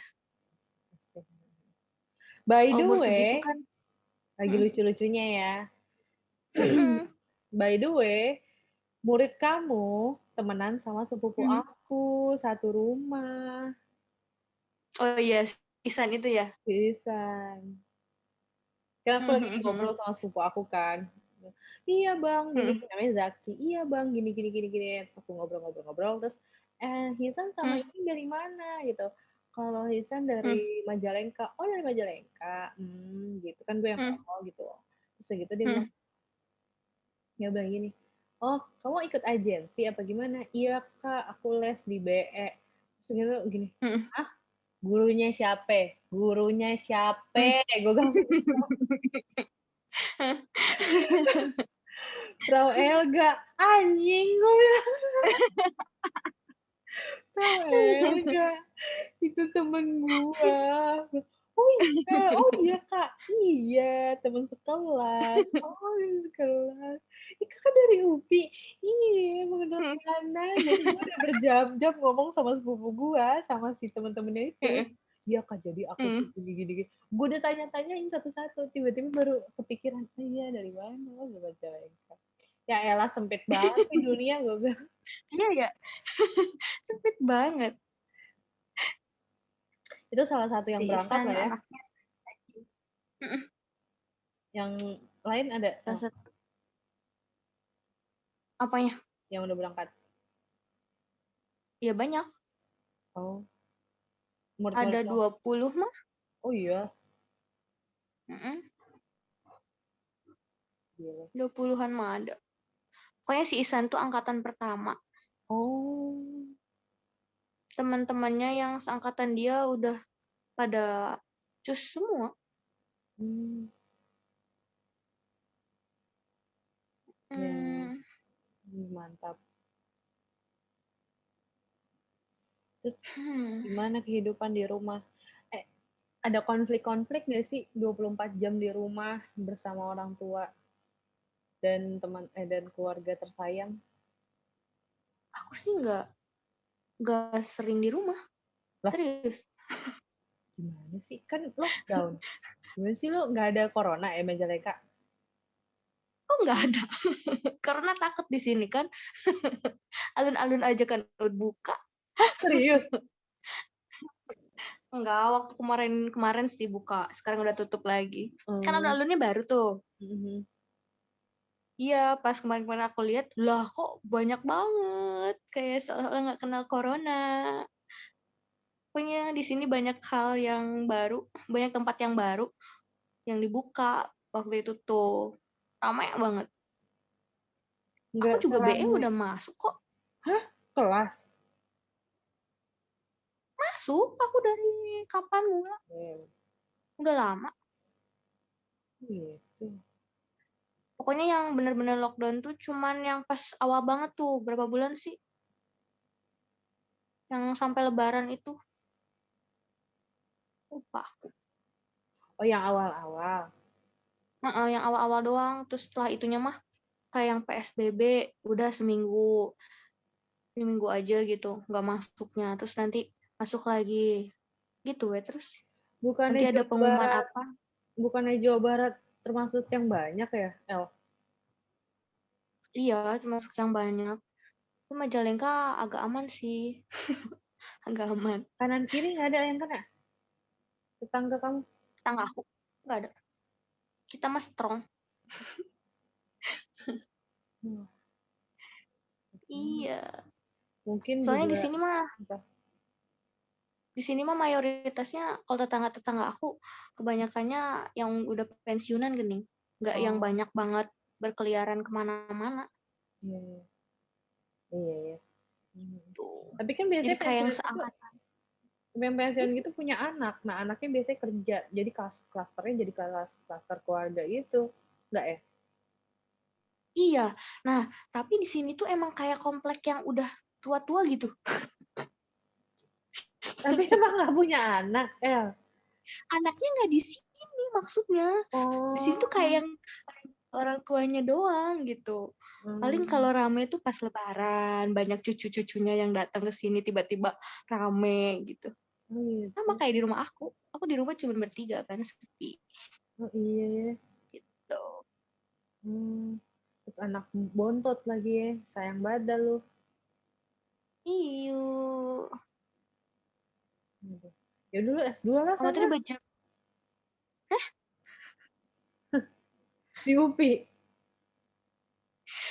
By the Umur segitu way, kan. lagi lucu-lucunya ya. By the way, murid kamu temenan sama sepupu aku satu rumah. Oh iya, Isan itu ya. Isan. Kan aku lagi ngobrol sama sepupu aku kan. Iya bang, gini namanya Zaki. Iya bang, gini gini gini gini. Terus aku ngobrol-ngobrol-ngobrol terus Hisan sama ini dari mana gitu. Kalau Hisan dari Majalengka. Oh dari Majalengka. Gitu kan gue yang oh gitu. Terus gitu dia bilang, dia bilang gini, oh kamu ikut agensi apa gimana? Iya kak, aku les di BE. Terus gitu gini, ah gurunya siapa? Gurunya siapa? Gue bilang, Frau Elga, anjing gue bilang, Frau Elga, itu temen gua. Oh iya kak, iya teman sekelas. Oh teman sekelas. Ih kakak dari UPI, iya mengenal sana. Jadi gue udah berjam-jam ngomong sama sepupu gua, sama si temen-temennya itu. Iya kak, jadi aku tuh gini-gini. Gue udah tanya-tanyain satu-satu, tiba-tiba baru kepikiran, oh, iya dari mana? Oh, gue baca ya elah sempit banget nih dunia gue bilang. Iya ya. Sempit banget. Itu salah satu yang Si berangkat Isan lah ya. anaknya. Yang lain ada Salah satu. Apanya? yang udah berangkat. Ya banyak. Oh, Ada murid-murid lo. 20 mah. Oh iya, Gila. 20-an mah ada. Pokoknya si Isan tuh angkatan pertama. Oh. Teman-temannya yang seangkatan dia udah pada cus semua. Hmm. Ya, Hmm, mantap. Terus hmm. gimana kehidupan di rumah? Ada konflik-konflik nggak sih 24 jam di rumah bersama orang tua dan dan keluarga tersayang? Aku sih nggak sering di rumah. Lah, Serius. gimana sih? Kan lockdown. Gimana sih lo nggak ada corona ya Majalengka? Oh nggak ada. Karena takut di sini kan. Alun-alun aja kan buka. Hah, serius? Enggak, waktu kemarin sih buka. Sekarang udah tutup lagi. Kan Hmm. alun-alunnya baru tuh. Mhm. Iya, pas kemarin-kemarin aku lihat, lah kok banyak banget. Kayak seolah-olah nggak kenal corona. Pokoknya di sini banyak hal yang baru, banyak tempat yang baru yang dibuka waktu itu tuh. Ramai banget. Aku Nggak juga BE serame. udah masuk kok. Hah? Kelas? Masuk, aku dari kapan mula? Udah lama. Gitu. Pokoknya yang bener-bener lockdown tuh cuman yang pas awal banget tuh. Berapa bulan sih? Yang sampai lebaran itu. Lupa aku. Oh, yang awal-awal. Yang awal-awal doang. Terus setelah itunya mah kayak yang PSBB udah seminggu aja gitu nggak masuknya. Terus nanti masuk lagi gitu ya. Terus nanti Bukannya ada Jawa pengumuman Barat, apa. bukannya Jawa Barat termasuk yang banyak ya, El? Iya, termasuk yang banyak. Tapi Majalengka agak aman sih. Agak aman. Kanan kiri nggak ada yang kena? Tetangga kamu? Tetangga aku nggak ada. Kita mah strong. Hmm. Iya. Mungkin Soalnya juga apa? di sini mah mayoritasnya kalau tetangga-tetangga aku kebanyakannya yang udah pensiunan gening. Nggak yang Oh, banyak banget berkeliaran kemana-mana iya, iya. Iya, iya. Hmm. tuh. Tapi kan Jadi biasanya kayak yang pensiun itu, seangkatan. yang pensiun gitu punya anak. Nah, anaknya biasanya kerja. Jadi klasternya jadi klaster keluarga gitu. Enggak ya? Iya. Nah, tapi di sini tuh emang kayak komplek yang udah tua-tua gitu. Tapi emang nggak punya anak, El. Anaknya nggak di sini maksudnya. Di sini tuh kayak Oh. yang orang tuanya doang gitu. Paling Hmm. kalau rame tuh pas lebaran, banyak cucu-cucunya yang datang ke sini tiba-tiba rame gitu. Oh, Sama gitu. kayak di rumah aku. Aku di rumah cuma bertiga kan, sepi Oh, iya ya. gitu. Hmm. Terus anak bontot lagi ya. Sayang badal lu. Iyo. Ya dulu S2 lah Kamu tadi sana baca. di UPI.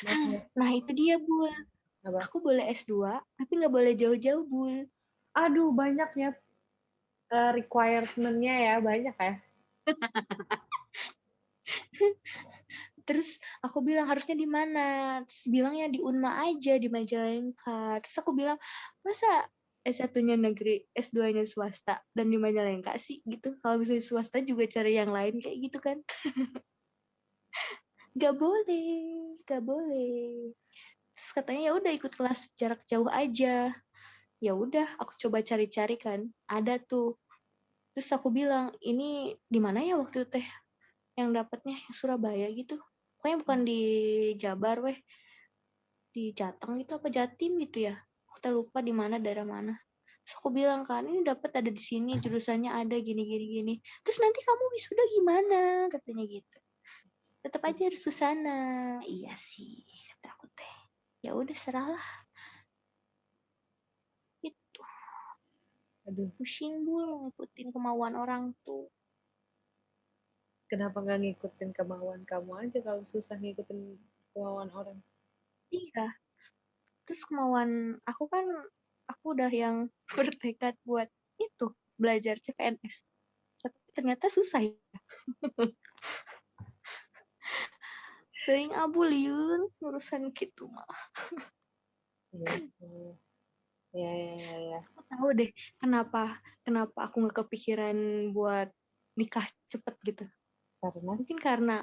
Maaf. Nah itu dia, Bul. Apa? Aku boleh S2, tapi nggak boleh jauh-jauh, Bul. Aduh, banyaknya requirement-nya ya, banyak ya. Terus aku bilang harusnya di mana? Terus bilangnya di Unma aja, di Majalengka. Terus aku bilang, masa S1-nya negeri, S2-nya swasta, dan di Majalengka sih gitu. Kalau misalnya swasta juga cari yang lain kayak gitu kan. Gak boleh, gak boleh. Terus katanya ya udah ikut kelas jarak jauh aja. Ya udah, aku coba cari-cari kan. Ada tuh. Terus aku bilang, ini di mana ya waktu itu teh yang dapatnya Surabaya gitu. Pokoknya bukan di Jabar weh, di Jateng gitu apa Jatim gitu ya. Aku lupa di mana daerah mana. Terus aku bilang kan ini dapat ada di sini jurusannya ada gini gini gini. Terus nanti kamu wisuda gimana? Katanya gitu. Tetap aja harus ke sana. Iya sih, kata aku teh. Ya udah serahlah itu. Aduh, Pusing bul ngikutin kemauan orang tuh. kenapa nggak ngikutin kemauan kamu aja kalau susah ngikutin kemauan orang? Iya. Terus kemauan aku kan aku udah yang bertekad buat itu belajar CPNS. Tapi ternyata susah ya. Teuing abuliun urusan kitu mah. Iya sih. Iya, iya, iya, iya. Aku tahu deh kenapa aku nggak kepikiran buat nikah cepet gitu. Karena Mungkin karena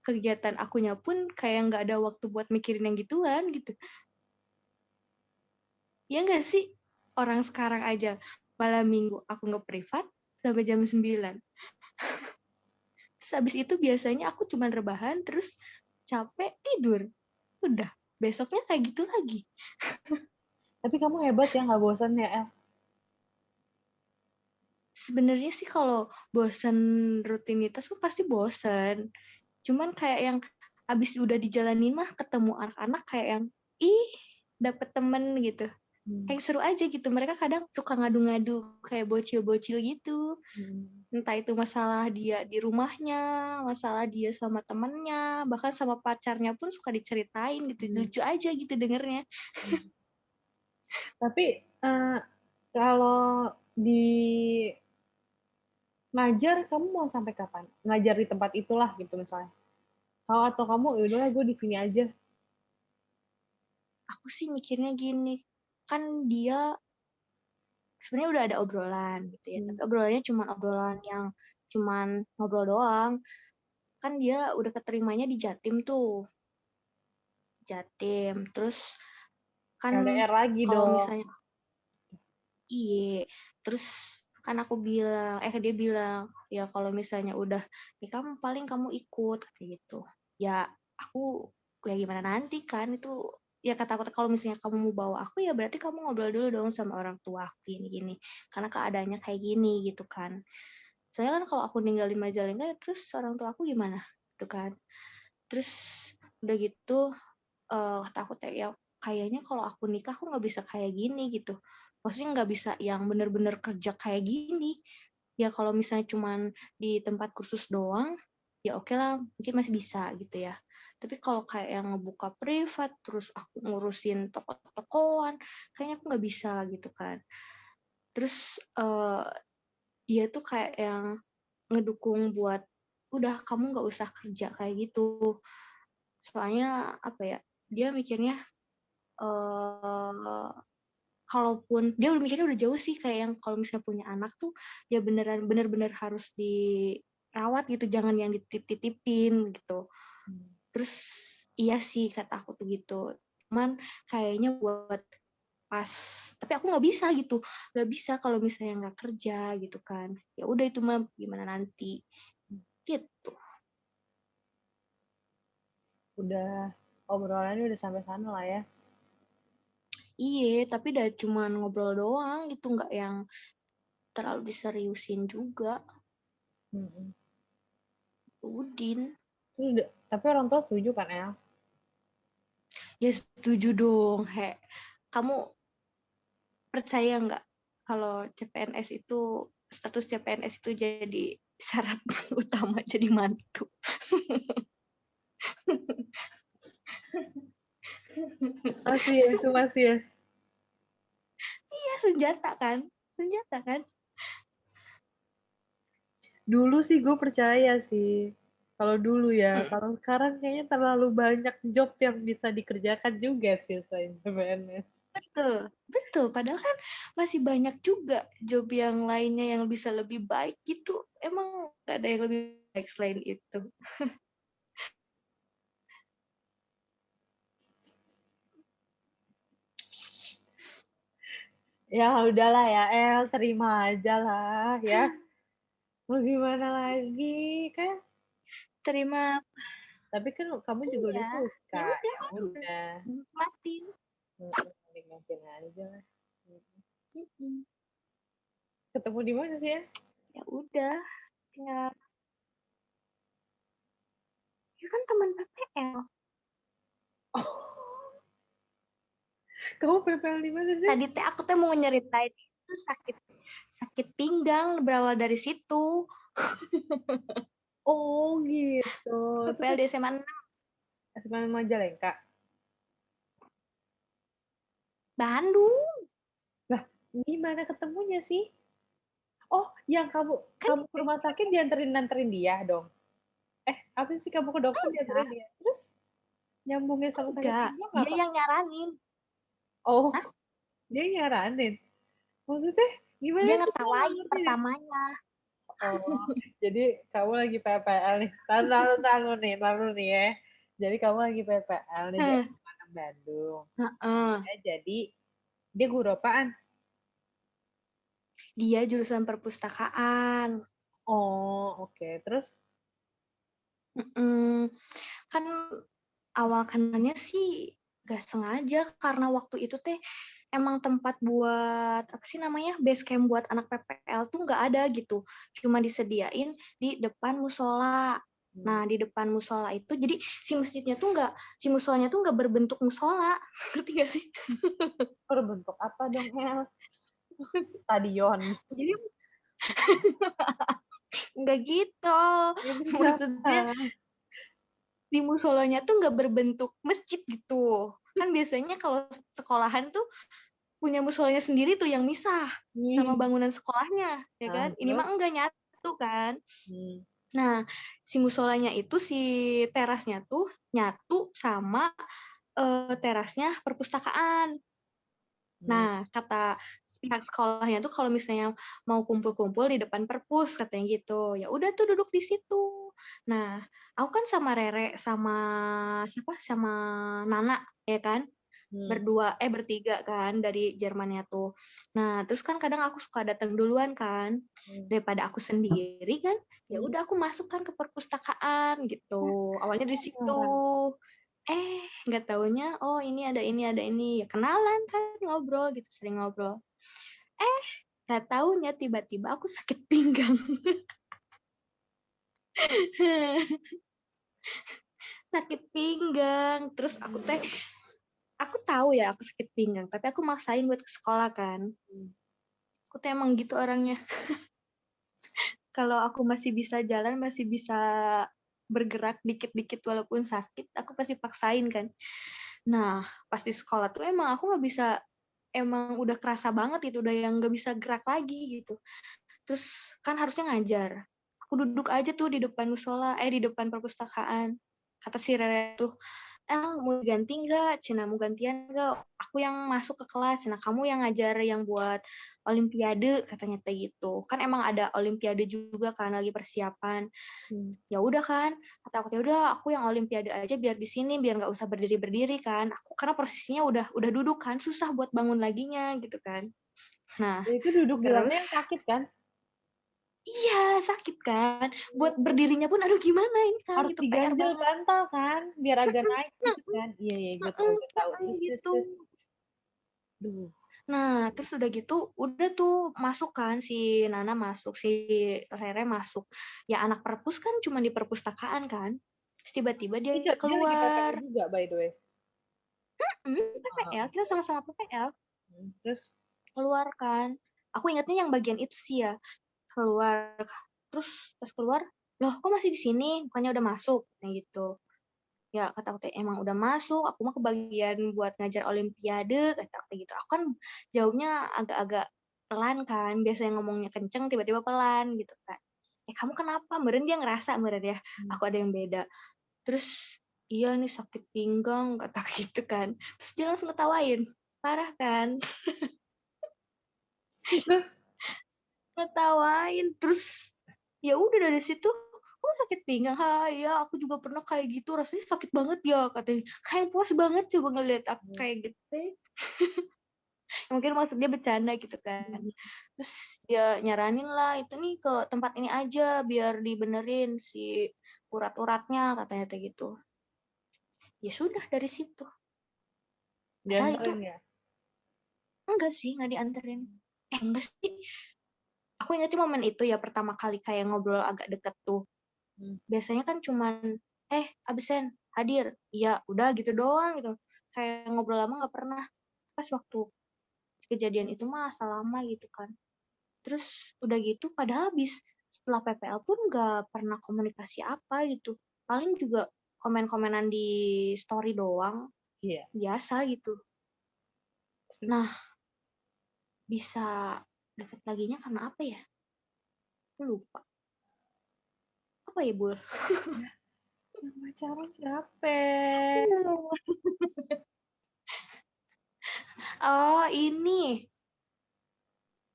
kegiatan akunya pun kayak nggak ada waktu buat mikirin yang gituan gitu. Ya nggak sih? Orang sekarang aja malam minggu aku nge-privat sampai jam 9. Terus habis itu biasanya aku cuman rebahan terus capek tidur. Udah, besoknya kayak gitu lagi. tapi kamu hebat ya nggak bosan ya, El? Sebenarnya sih kalau bosen rutinitas tuh pasti bosen. Cuman kayak yang abis udah dijalanin mah ketemu anak-anak kayak yang ih dapet temen gitu. Hmm. Kayak seru aja gitu. Mereka kadang suka ngadu-ngadu kayak bocil-bocil gitu. Hmm. Entah itu masalah dia di rumahnya, masalah dia sama temennya, bahkan sama pacarnya pun suka diceritain gitu. Hmm. Lucu aja gitu dengernya. Hmm. Tapi kalau di ngajar kamu mau sampai kapan? Ngajar di tempat itulah gitu misalnya. Kalau atau kamu ya udahlah gue di sini aja. Aku sih mikirnya gini, kan dia sebenarnya udah ada obrolan gitu ya, Hmm. tapi obrolannya cuma obrolan yang cuman ngobrol doang. Kan dia udah keterimanya di Jatim tuh, Jatim. Terus kan LDR lagi kalau dong. misalnya iya, terus kan aku bilang, dia bilang, ya kalau misalnya udah nikah paling kamu ikut kayak gitu. Ya aku ya gimana nanti kan itu ya kata aku kalau misalnya kamu mau bawa aku ya berarti kamu ngobrol dulu dong sama orang tua aku gini-gini. Karena keadaannya kayak gini gitu kan. Soalnya kan kalau aku ninggalin Majalengka terus orang tua aku gimana gitu kan. Terus udah gitu kata aku ya kayaknya kalau aku nikah aku nggak bisa kayak gini gitu. Maksudnya nggak bisa yang bener-bener kerja kayak gini. Ya kalau misalnya cuman di tempat kursus doang, ya oke lah mungkin masih bisa gitu ya. Tapi kalau kayak yang ngebuka privat, terus aku ngurusin toko-tokoan, kayaknya aku nggak bisa gitu kan. Terus dia tuh kayak yang ngedukung buat udah kamu nggak usah kerja kayak gitu. Soalnya apa ya? Dia mikirnya eh kalaupun dia udah mikirnya udah jauh sih kayak yang kalau misalnya punya anak tuh ya bener-bener harus dirawat gitu, jangan yang dititip-titipin gitu. Hmm. Terus iya sih kata aku tuh gitu. Cuman kayaknya buat pas tapi aku nggak bisa gitu, nggak bisa kalau misalnya nggak kerja gitu kan. Ya udah itu mah gimana nanti gitu. Udah obrolannya udah sampai sana lah ya. Iya, tapi udah cuman ngobrol doang gitu, nggak yang terlalu diseriusin juga. Hmm. Udin. Tapi orang tua setuju kan, El? Ya setuju dong, Kamu percaya nggak kalau CPNS itu, status CPNS itu jadi syarat utama jadi mantu? Masih ya, itu masih ya. Iya, senjata kan? Senjata kan? Dulu sih gue percaya sih. Kalau dulu ya, Hmm, kalau sekarang kayaknya terlalu banyak job yang bisa dikerjakan juga sih selain PNS. betul, betul. Padahal kan masih banyak juga job yang lainnya yang bisa lebih baik gitu. Emang nggak ada yang lebih baik selain itu. Ya udahlah ya, El, terima aja lah ya. Mau gimana lagi kan? Terima, Tapi kan kamu juga udah ya. suka. Ya udah, Ya udah. nikmatin. Nikmatin aja lah. Mm-mm. Ketemu di mana sih ya? Ya udah, tinggal. Ya kan teman PPL. Oh, kamu PPL di mana sih? Tadi teh aku teh mau nyeritain itu sakit sakit pinggang berawal dari situ. Oh gitu. Terus PPL di SMA 6 SMA Majalengka. Bandung. Lah, gimana ketemunya sih? Oh, yang kamu Kan kamu ke rumah sakit dianterin nanterin dia dong? Apa sih kamu ke dokter dianterin enggak. dia? Terus? Nyambungnya sama sakit Enggak, pinggang dia apa? yang nyaranin. Oh, Hah? dia nyaranin? Maksudnya gimana Dia sih? Gue nggak ngetawain ngerti deh. pertamanya. Oh, jadi kamu lagi PPL nih. Tahan nih ya. Jadi kamu lagi PPL nih di Heh, SMA 6 Bandung. heeh. Jadi dia guru apaan? Dia jurusan perpustakaan. Oh, oke. Terus? Mm-mm. Kan awal kenalnya sih gak sengaja karena waktu itu teh emang tempat buat apa sih namanya base camp buat anak PPL tuh nggak ada gitu, cuma disediain di depan musola. Hmm, Nah di depan musola itu jadi si musolanya tuh nggak berbentuk musola, ngerti gak sih? berbentuk apa dong, El? Stadion. Jadi nggak gitu, Ya bentuk maksudnya apa? di musolanya tuh nggak berbentuk masjid gitu. Kan biasanya kalau sekolahan tuh punya musolanya sendiri tuh yang misah sama Nih. bangunan sekolahnya, ya kan? Nah, Ini terus? mah enggak nyatu kan. Hmm. Nah, si musolanya itu si terasnya tuh nyatu sama terasnya perpustakaan. Hmm. Nah, kata pihak sekolahnya tuh kalau misalnya mau kumpul-kumpul di depan perpus katanya gitu. Ya udah tuh duduk di situ. Nah, aku kan sama Rere sama siapa? Sama Nana, ya kan? Hmm. Bertiga kan dari Jermannya tuh. Nah, terus kan kadang aku suka datang duluan kan, Hmm. daripada aku sendiri kan, ya Hmm. udah aku masuk kan ke perpustakaan gitu. Awalnya di situ. Beneran. Nggak taunya, oh ini ada ini, ya kenalan kan, ngobrol gitu, sering ngobrol. Eh, nggak taunya tiba-tiba aku sakit pinggang. Sakit pinggang. Terus aku tahu ya aku sakit pinggang, tapi aku maksain buat ke sekolah kan. Hmm. Aku tuh emang gitu orangnya. Kalau aku masih bisa jalan, masih bisa bergerak dikit-dikit walaupun sakit, aku pasti paksain kan. Nah, pas di sekolah tuh emang aku nggak bisa, emang udah kerasa banget itu, udah yang nggak bisa gerak lagi gitu. Terus kan harusnya ngajar. Aku duduk aja tuh di depan musola, di depan perpustakaan. Kata si Rere tuh, mau ganti nggak? Cina mau gantian nggak? Aku yang masuk ke kelas. Nah, kamu yang ngajar yang buat Olimpiade katanya kayak gitu. Kan emang ada Olimpiade juga kan lagi persiapan. Hmm. Ya udah kan, kata aku ya udah aku yang Olimpiade aja biar di sini biar nggak usah berdiri berdiri kan. Aku karena posisinya udah duduk kan, susah buat bangun laginya gitu kan. Nah, Ya, itu duduk di lantai terus yang sakit kan? iya sakit kan. Buat berdirinya pun aduh gimana ini kan Harus gitu PR diganjel banget. bantal kan, biar agak naik gitu kan. Iya, iya, gue tahu, gue tahu. Terus, terus, Gitu. terus. Duh. Nah, terus udah gitu, udah tuh masuk kan si Nana masuk, si Rere masuk. Ya anak perpus kan cuma di perpustakaan kan. Terus tiba-tiba dia Dia lagi PPL keluar. juga, by the way. PPL, kita Oke. sama-sama PPL. Terus, Keluar kan. Aku ingatnya yang bagian itu sih ya. Keluar. Terus pas keluar, loh kok masih di sini? Bukannya udah masuk? Kayak gitu. Ya kata aku teh emang udah masuk, aku mah kebagian buat ngajar Olimpiade, kata aku teh gitu. Aku kan jawabnya agak-agak pelan kan, biasanya ngomongnya kenceng tiba-tiba pelan gitu kan. Kamu kenapa? Meren dia ngerasa meren ya, hmm. aku ada yang beda. Terus iya nih sakit pinggang kata gitu kan. Terus dia langsung ketawain, parah kan? Ketawain. Terus ya udah dari situ oh sakit pinggang, ya aku juga pernah kayak gitu rasanya sakit banget ya katanya, kayak puas banget coba ngeliat aku kayak gitu teh. Mungkin maksudnya bercanda gitu kan. Terus dia nyaranin lah itu nih ke tempat ini aja biar dibenerin si urat-uratnya katanya kayak gitu. Ya sudah dari situ, padahal itu Dianterin ya? enggak sih, nggak dianterin. Enggak sih, aku ingatnya momen itu ya pertama kali kayak ngobrol agak deket tuh. Hmm. Biasanya kan cuman absen hadir ya udah gitu doang gitu, kayak ngobrol lama nggak pernah. Pas waktu kejadian itu masa lama gitu kan, terus udah gitu padahal habis setelah PPL pun nggak pernah komunikasi apa gitu, paling juga komen-komenan di story doang Iya. biasa gitu. Nah bisa deket laginya karena apa ya, aku lupa apa ya Bul. Yang pacaran siapa? Oh, ini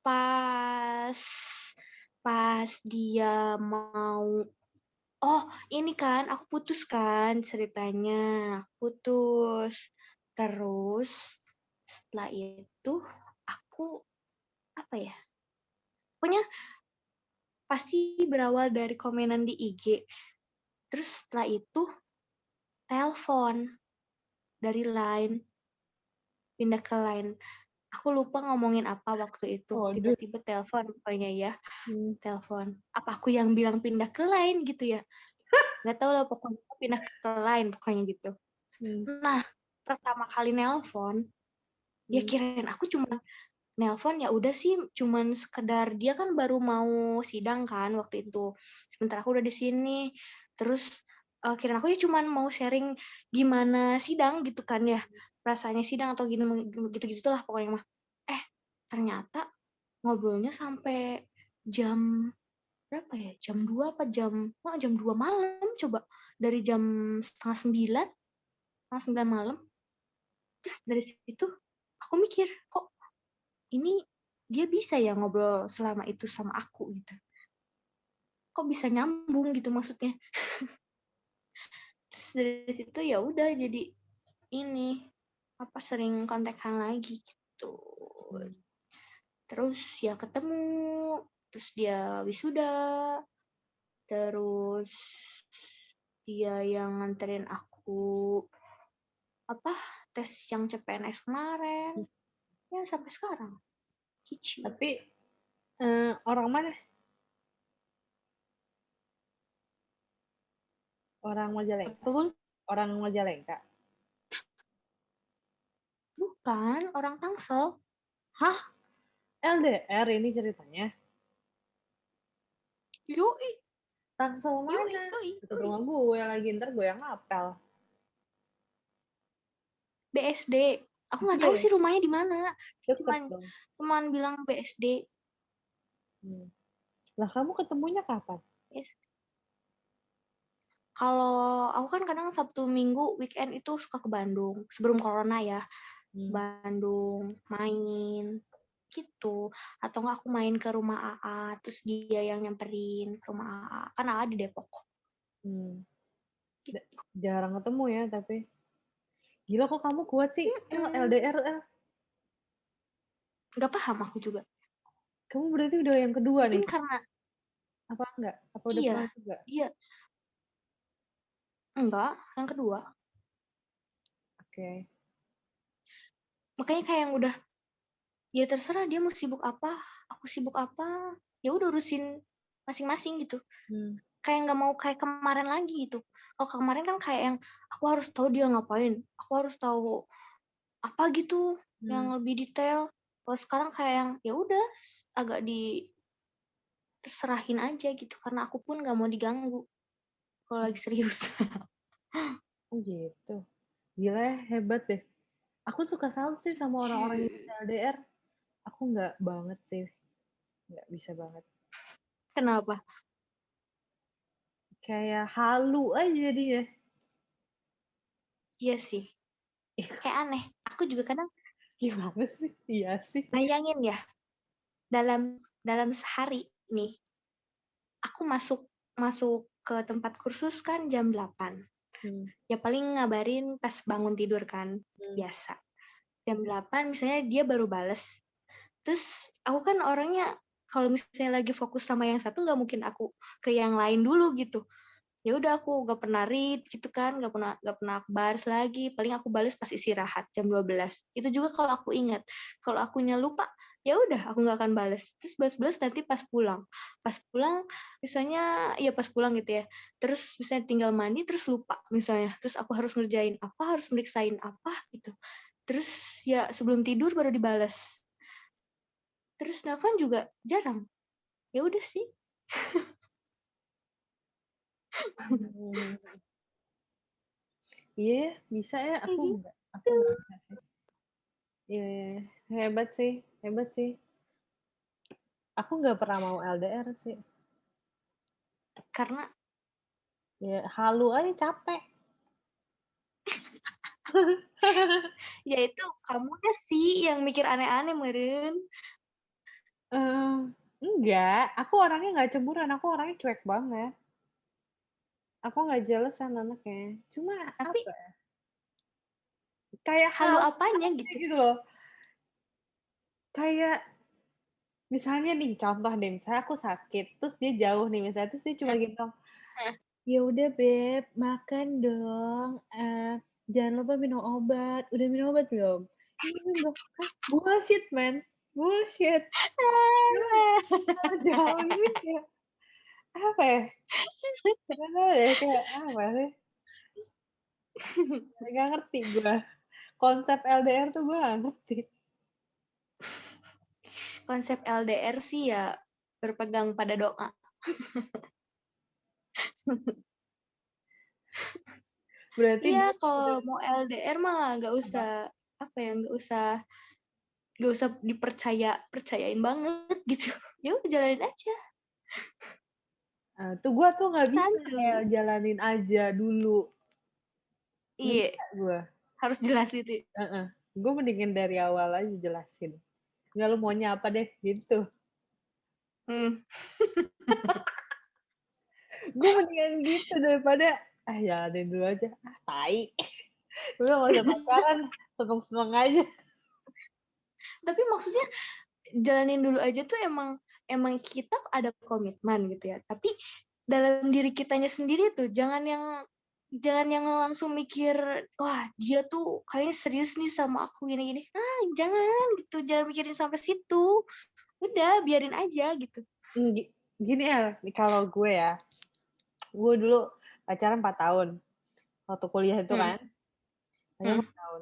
pas pas dia mau oh, ini kan aku putus kan ceritanya. Putus. Terus setelah itu aku apa ya? Pokoknya pasti berawal dari komenan di IG. Terus setelah itu telepon dari Line, pindah ke Line. Aku lupa ngomongin apa waktu itu. Waduh. Tiba-tiba telepon pokoknya ya. Hmm. Telepon. Apa aku yang bilang pindah ke Line gitu ya? Nggak tahu lah pokoknya pindah ke Line pokoknya gitu. Hmm. Nah, pertama kali nelpon, ya Hmm. kirain aku cuma nelpon ya udah sih cuman sekedar dia kan baru mau sidang kan waktu itu. Sementara aku udah di sini. Terus kirain aku ya cuman mau sharing gimana sidang gitu kan ya. Perasaannya sidang atau gitu-gitu lah pokoknya mah. Ternyata ngobrolnya sampai jam berapa ya? Jam 2 apa jam 2 malam coba. Dari jam setengah 9 malam. Terus dari situ aku mikir, kok ini dia bisa ya ngobrol selama itu sama aku gitu. Kok bisa nyambung gitu maksudnya. Terus dari situ ya udah jadi ini apa sering kontekan lagi gitu. Terus ya ketemu, terus dia wisuda, terus dia yang nganterin aku apa tes yang CPNS kemarin. Ya sampai sekarang. Cici. Tapi orang mana? Orang Majalengka? Betul? Orang Majalengka? Bukan, orang Tangsel. Hah? LDR ini ceritanya? Yoi, Tangsel yoi, mana? yoi, Dekat yoi. rumah gue lagi, ntar gue yang ngapel. BSD. Aku nggak tahu Iya, sih rumahnya di mana. deket Cuman dong. cuman bilang BSD. Hmm. Lah kamu ketemunya kapan? Yes. Kalau aku kan kadang Sabtu Minggu weekend itu suka ke Bandung sebelum corona ya. Hmm. Bandung main gitu atau nggak aku main ke rumah AA terus dia yang nyamperin ke rumah AA kan AA di Depok Hmm. gitu. Jarang ketemu ya, tapi gila kok kamu kuat sih. LDR. Nggak paham aku juga Kamu berarti udah yang kedua mungkin nih? karena Apa enggak? Apa udah iya pernah juga? iya enggak yang kedua Oke. makanya kayak yang udah ya terserah dia mau sibuk apa aku sibuk apa ya udah urusin masing-masing gitu Hmm. kayak nggak mau kayak kemarin lagi gitu kalau kemarin kan kayak yang aku harus tahu dia ngapain aku harus tahu apa gitu Hmm. yang lebih detail kalau sekarang kayak yang ya udah agak diserahin aja gitu karena aku pun nggak mau diganggu kalau lagi serius. Oh gitu. Gila ya, hebat deh. Aku suka salut sih sama orang-orang yang bisa LDR. Aku nggak banget sih. Nggak bisa banget. Kenapa? Kayak halu aja jadinya. Iya sih kayak aneh aku juga kadang Gimana sih? Iya sih. bayangin ya dalam dalam sehari nih aku masuk masuk ke tempat kursus kan jam 8. Hmm. Ya paling ngabarin pas bangun tidur kan, biasa. Jam 8 misalnya dia baru bales. Terus aku kan orangnya kalau misalnya lagi fokus sama yang satu nggak mungkin aku ke yang lain dulu gitu. Ya udah aku gak pernah read gitu kan, gak pernah aku balas lagi. Paling aku balas pas istirahat jam 12. Itu juga kalau aku ingat. Kalau akunya lupa, ya udah aku nggak akan balas. Terus balas-balas nanti pas pulang. Pas pulang misalnya ya pas pulang gitu ya. Terus misalnya tinggal mandi terus lupa misalnya. Terus aku harus ngerjain apa, harus meriksain apa gitu. Terus ya sebelum tidur baru dibalas. Terus nelfon juga jarang. Ya udah sih. Hmm. Iya, yeah, bisa ya. Kayak gitu. Aku nggak bisa sih. Iya, yeah, hebat sih, hebat sih. Aku nggak pernah mau LDR sih. Karena Ya halu aja capek. Ya itu kamunya sih yang mikir aneh-aneh, meren. Enggak, aku orangnya nggak cemburuan, aku orangnya cuek banget. Aku nggak jealousan anaknya. Cuma Tapi apa ya, kayak halu halu apanya aja gitu? gitu loh. Kayak misalnya nih, contoh deh, misalnya aku sakit, terus dia jauh nih misalnya, terus dia cuma Heh, gitu, heh. "Ya udah Beb, makan dong, jangan lupa minum obat. Udah minum obat belum?" Ini kan bilang, "Hah? Bullshit man, bullshit." Cuman kalau jauh gitu kayak, apa ya, nggak tahu deh, kayak apa sih, nggak ngerti gue. Konsep LDR tuh gue nggak ngerti. Konsep LDR sih ya berpegang pada doa. Berarti Iya, dia udah kalau mau LDR mah nggak apa, usah apa ya, nggak usah percayain banget gitu. Ya udah jalanin aja, tuh gue tuh nggak bisa santuy. kayak jalanin aja dulu. Iya, Bisa gue. harus jelas gitu. Heeh. Gue mendingin dari awal aja jelasin. Nggak lu maunya apa deh, gitu. Hmm. Gue mendingan gitu daripada, jalanin dulu aja. Tai. Udah nggak usah pacaran, seneng-seneng aja. Tapi maksudnya jalanin dulu aja tuh emang emang kita ada komitmen gitu ya. Tapi dalam diri kitanya sendiri tuh jangan yang langsung mikir, wah dia tuh kayaknya serius nih sama aku gini-gini. Jangan gitu, jangan mikirin sampai situ. Udah biarin aja gitu. Gini ya, kalau gue dulu pacaran 4 tahun. Waktu kuliah itu Hmm. kan, pacaran Hmm. 4 tahun.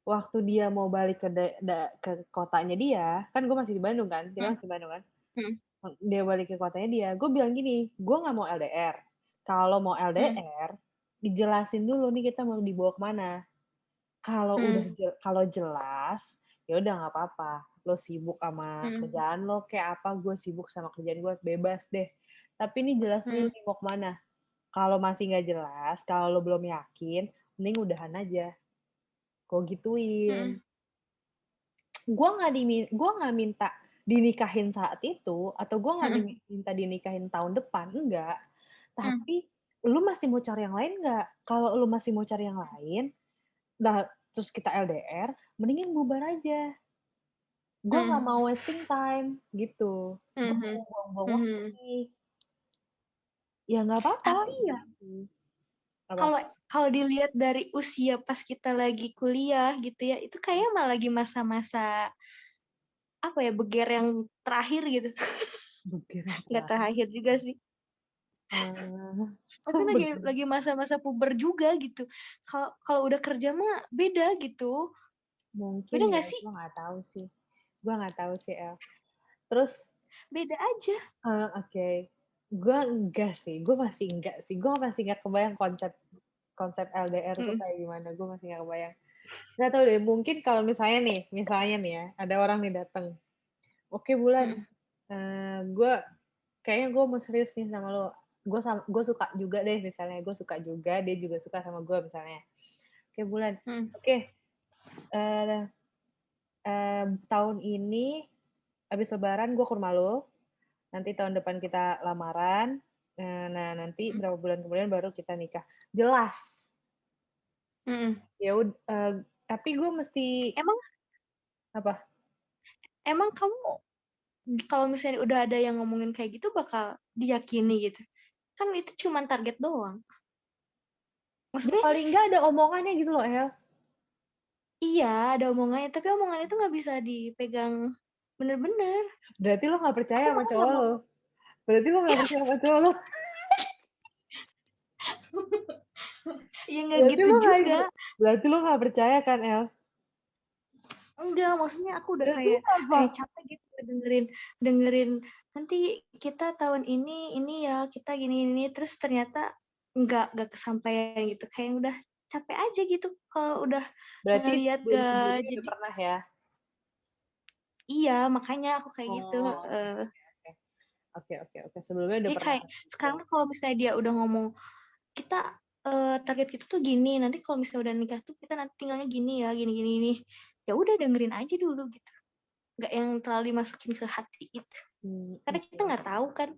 Waktu dia mau balik ke kotanya dia, kan gue masih di Bandung kan, kita Hmm. masih di Bandung kan. Hmm. Dia balik ke kotanya dia, gue bilang gini, gue nggak mau LDR. Kalau mau Hmm. LDR, dijelasin dulu nih kita mau dibawa kemana. Hmm. Kalau jelas, ya udah nggak apa-apa. Lo sibuk sama Hmm. kerjaan lo kayak apa, gue sibuk sama kerjaan gue, bebas deh. Tapi ini jelas dulu Hmm. nih mau kemana. Kalau masih nggak jelas, kalau lo belum yakin, mending udahan aja. Gue gituin. Hmm. Gue nggak minta dinikahin saat itu, atau gue nggak Hmm. minta dinikahin tahun depan, enggak. Hmm. Tapi lu masih mau cari yang lain nggak? Kalau lu masih mau cari yang lain, nah terus kita LDR, mendingin bubar aja. Gue nggak Hmm. mau wasting time gitu. Gue Hmm. mau buang-buang waktu Hmm. nih. Ya nggak apa-apa. Tapi ya Gitu. Apa? kalau kalau dilihat dari usia pas kita lagi kuliah gitu ya, itu kayaknya malah lagi masa-masa apa ya, beger yang terakhir gitu. Begiran Nggak terakhir. terakhir juga sih. Maksudnya lagi Begiran. lagi masa-masa puber juga gitu. Kalau kalau udah kerja mah beda gitu. Mungkin Beda ya, nggak sih? gue nggak tahu sih. Gue nggak tahu sih El. Terus, Beda aja. oke. Gue enggak sih. Gue masih enggak sih. Gue masih nggak kebayang konsep konsep LDR tuh Mm. kayak gimana. Gue masih nggak kebayang. Nggak tahu deh. Mungkin kalau misalnya nih ya, ada orang nih datang. Oke Bulan, Mm. gue kayaknya gue mau serius nih sama lo. Gue suka juga deh misalnya. Gue suka juga, dia juga suka sama gue misalnya. Oke Bulan. Mm. Oke, eh, tahun ini habis Lebaran gue ke rumah lo. Nanti tahun depan kita lamaran. Nah, nanti Mm. berapa bulan kemudian baru kita nikah. Jelas. Mm. Ya udah, tapi gue mesti Emang apa? emang kamu kalau misalnya udah ada yang ngomongin kayak gitu bakal diyakini gitu. Kan itu cuma target doang. Ya Maksudnya paling nggak ada omongannya gitu loh, El. iya ada omongannya, tapi omongan itu nggak bisa dipegang bener-bener. Berarti lo nggak percaya Aku sama malah cowok nggak mau. lo. Berarti lo nggak percaya sama cowok lo. Ya nggak Berarti gitu lo nggak juga. berarti lo nggak percaya kan, El? Enggak, maksudnya aku udah Berarti kayak apa? capek gitu dengerin dengerin nanti kita tahun ini ya kita gini terus ternyata nggak kesampaian gitu. Kayak udah capek aja gitu kalau udah Berarti ngelihat gak sebelum-sebelumnya udah jadi. pernah ya? Iya, makanya aku kayak gitu. Oh, oke, oke, oke. Oke, oke, oke. Sebelumnya udah Jadi pernah kayak gitu. sekarang tuh kalau misalnya dia udah ngomong kita target kita tuh gini, nanti kalau misalnya udah nikah tuh kita nanti tinggalnya gini ya, gini gini ini. Ya udah dengerin aja dulu gitu. Nggak yang terlalu dimasukin ke hati gitu. Karena kita Oke. nggak tahu kan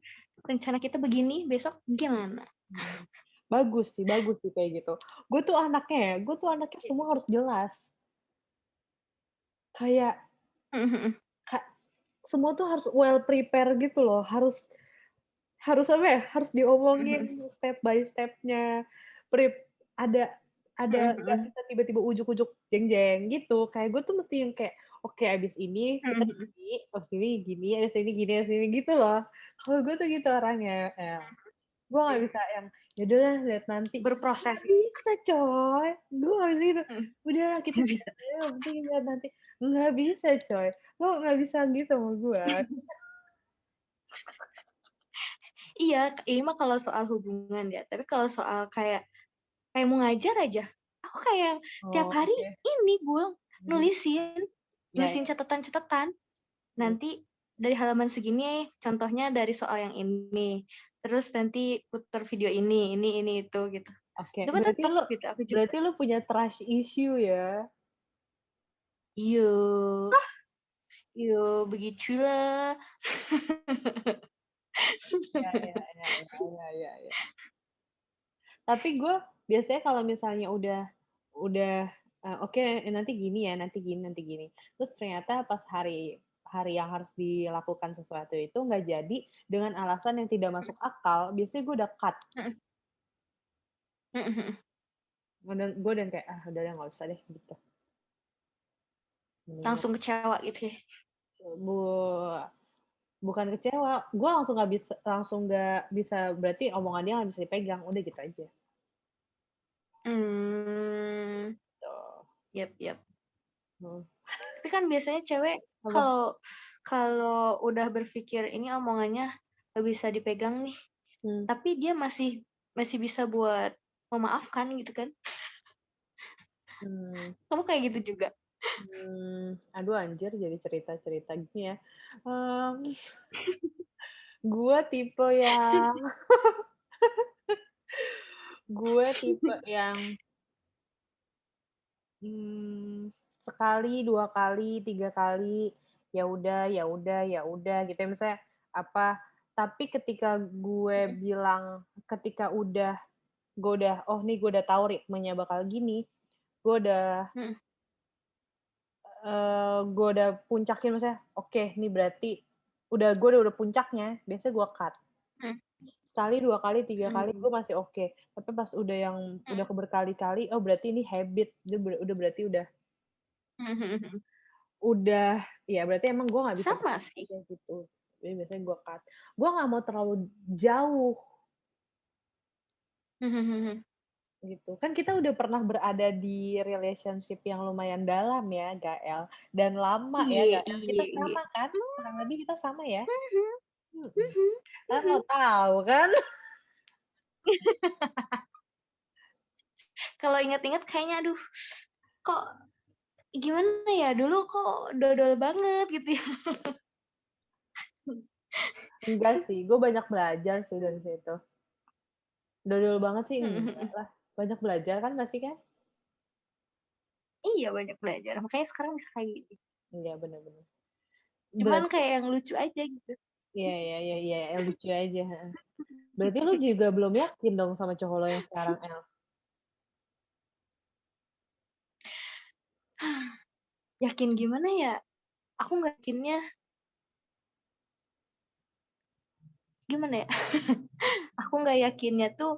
rencana kita begini, besok gimana. Bagus sih kayak gitu. Gue tuh anaknya semua harus jelas. Kayak ka semua tuh harus well prepare gitu loh, harus harus apa ya, harus diomongin step by step-nya, prep ada nggak bisa tiba-tiba ujuk-ujuk jeng-jeng gitu. Kayak gue tuh mesti yang kayak, "Oke abis ini kita gini, abis ini gini, abis ini gini, abis ini," gitu loh. Kalau gue tuh gitu orangnya, gue nggak bisa yang, "Ya udahlah lihat nanti." Berproses Nggak gitu. bisa coy, gue nggak bisa gitu. Udahlah kita Nggak jalan bisa. aja, yang penting lihat nanti. Nggak bisa coy, lo nggak bisa gitu sama gue. Iya, ini mah kalau soal hubungan ya. Tapi kalau soal kayak mau ngajar aja, aku kayak tiap Oh, hari oke. ini Mhm. nulisin, Iya iya. catatan-catatan. Mhm. Nanti dari halaman segini, contohnya dari soal yang ini. Terus nanti putar video ini itu gitu. Oke, Itu mah tetep gitu, aku juga. berarti lu punya trust issue ya? Iya, iya begitulah. Iya iya iya iya iya iya iya. Tapi gue biasanya kalau misalnya udah, oke nanti gini ya, nanti gini. Terus ternyata pas hari hari yang harus dilakukan sesuatu itu nggak jadi dengan alasan yang tidak masuk akal, biasanya gue udah cut. Gue udah kayak, "Ah udah deh nggak usah deh," gitu. Mendingan Langsung kecewa gitu ya. bu bukan kecewa, gue langsung nggak bisa berarti omongan dia nggak bisa dipegang, udah gitu aja, Hmm, gitu. yap, yap. Mhm. Tapi kan biasanya cewek Apa? kalau kalau udah berpikir ini omongannya gak bisa dipegang nih, Mmm, tapi dia masih masih bisa buat memaafkan gitu kan. mmm, Kamu kayak gitu juga? aduh anjir jadi cerita-cerita gini ya, mmm, gue tipe yang gue tipe yang, sekali, 2 kali, 3 kali, ya udah ya udah gitu ya, misalnya apa, tapi gue udah, "Oh nih gue udah tahu ritmenya bakal gini," gue udah, Mhm, gue udah puncakin maksudnya, "Oke nih berarti gue udah puncaknya," biasanya gue cut. mhm, Sekali, 2 kali, 3 kali mmm, gue masih oke, tapi pas udah berkali-kali, oh berarti ini habit, udah berarti mhm. udah ya berarti emang gue nggak bisa Sama berubah sih. aja gitu. Jadi biasanya gue cut. Gue nggak mau terlalu jauh gitu. Kan kita udah pernah berada di relationship yang lumayan dalam ya, Gael, dan lama ya, Iya, Gael. iya, Kita iya. sama kan? Kurang lebih kita sama ya? Mhm, Mhm. mhm, Kan mhm. lo tahu kan? Kalau ingat-ingat kayaknya aduh, kok gimana ya, dulu kok dodol banget gitu ya. Enggak sih, gue banyak belajar sih dari situ. Dodol banget sih enggak lah. Banyak belajar kan pasti kan? Iya, banyak belajar, makanya sekarang bisa kayak gini. Iya, bener bener. Cuman Berarti kayak yang lucu aja gitu. iya iya iya iya, lucu aja, heeh. Berarti lu juga belum yakin dong sama cowok lo yang sekarang, El? Yakin gimana ya? Aku nggak yakinnya gimana ya? Aku nggak yakinnya tuh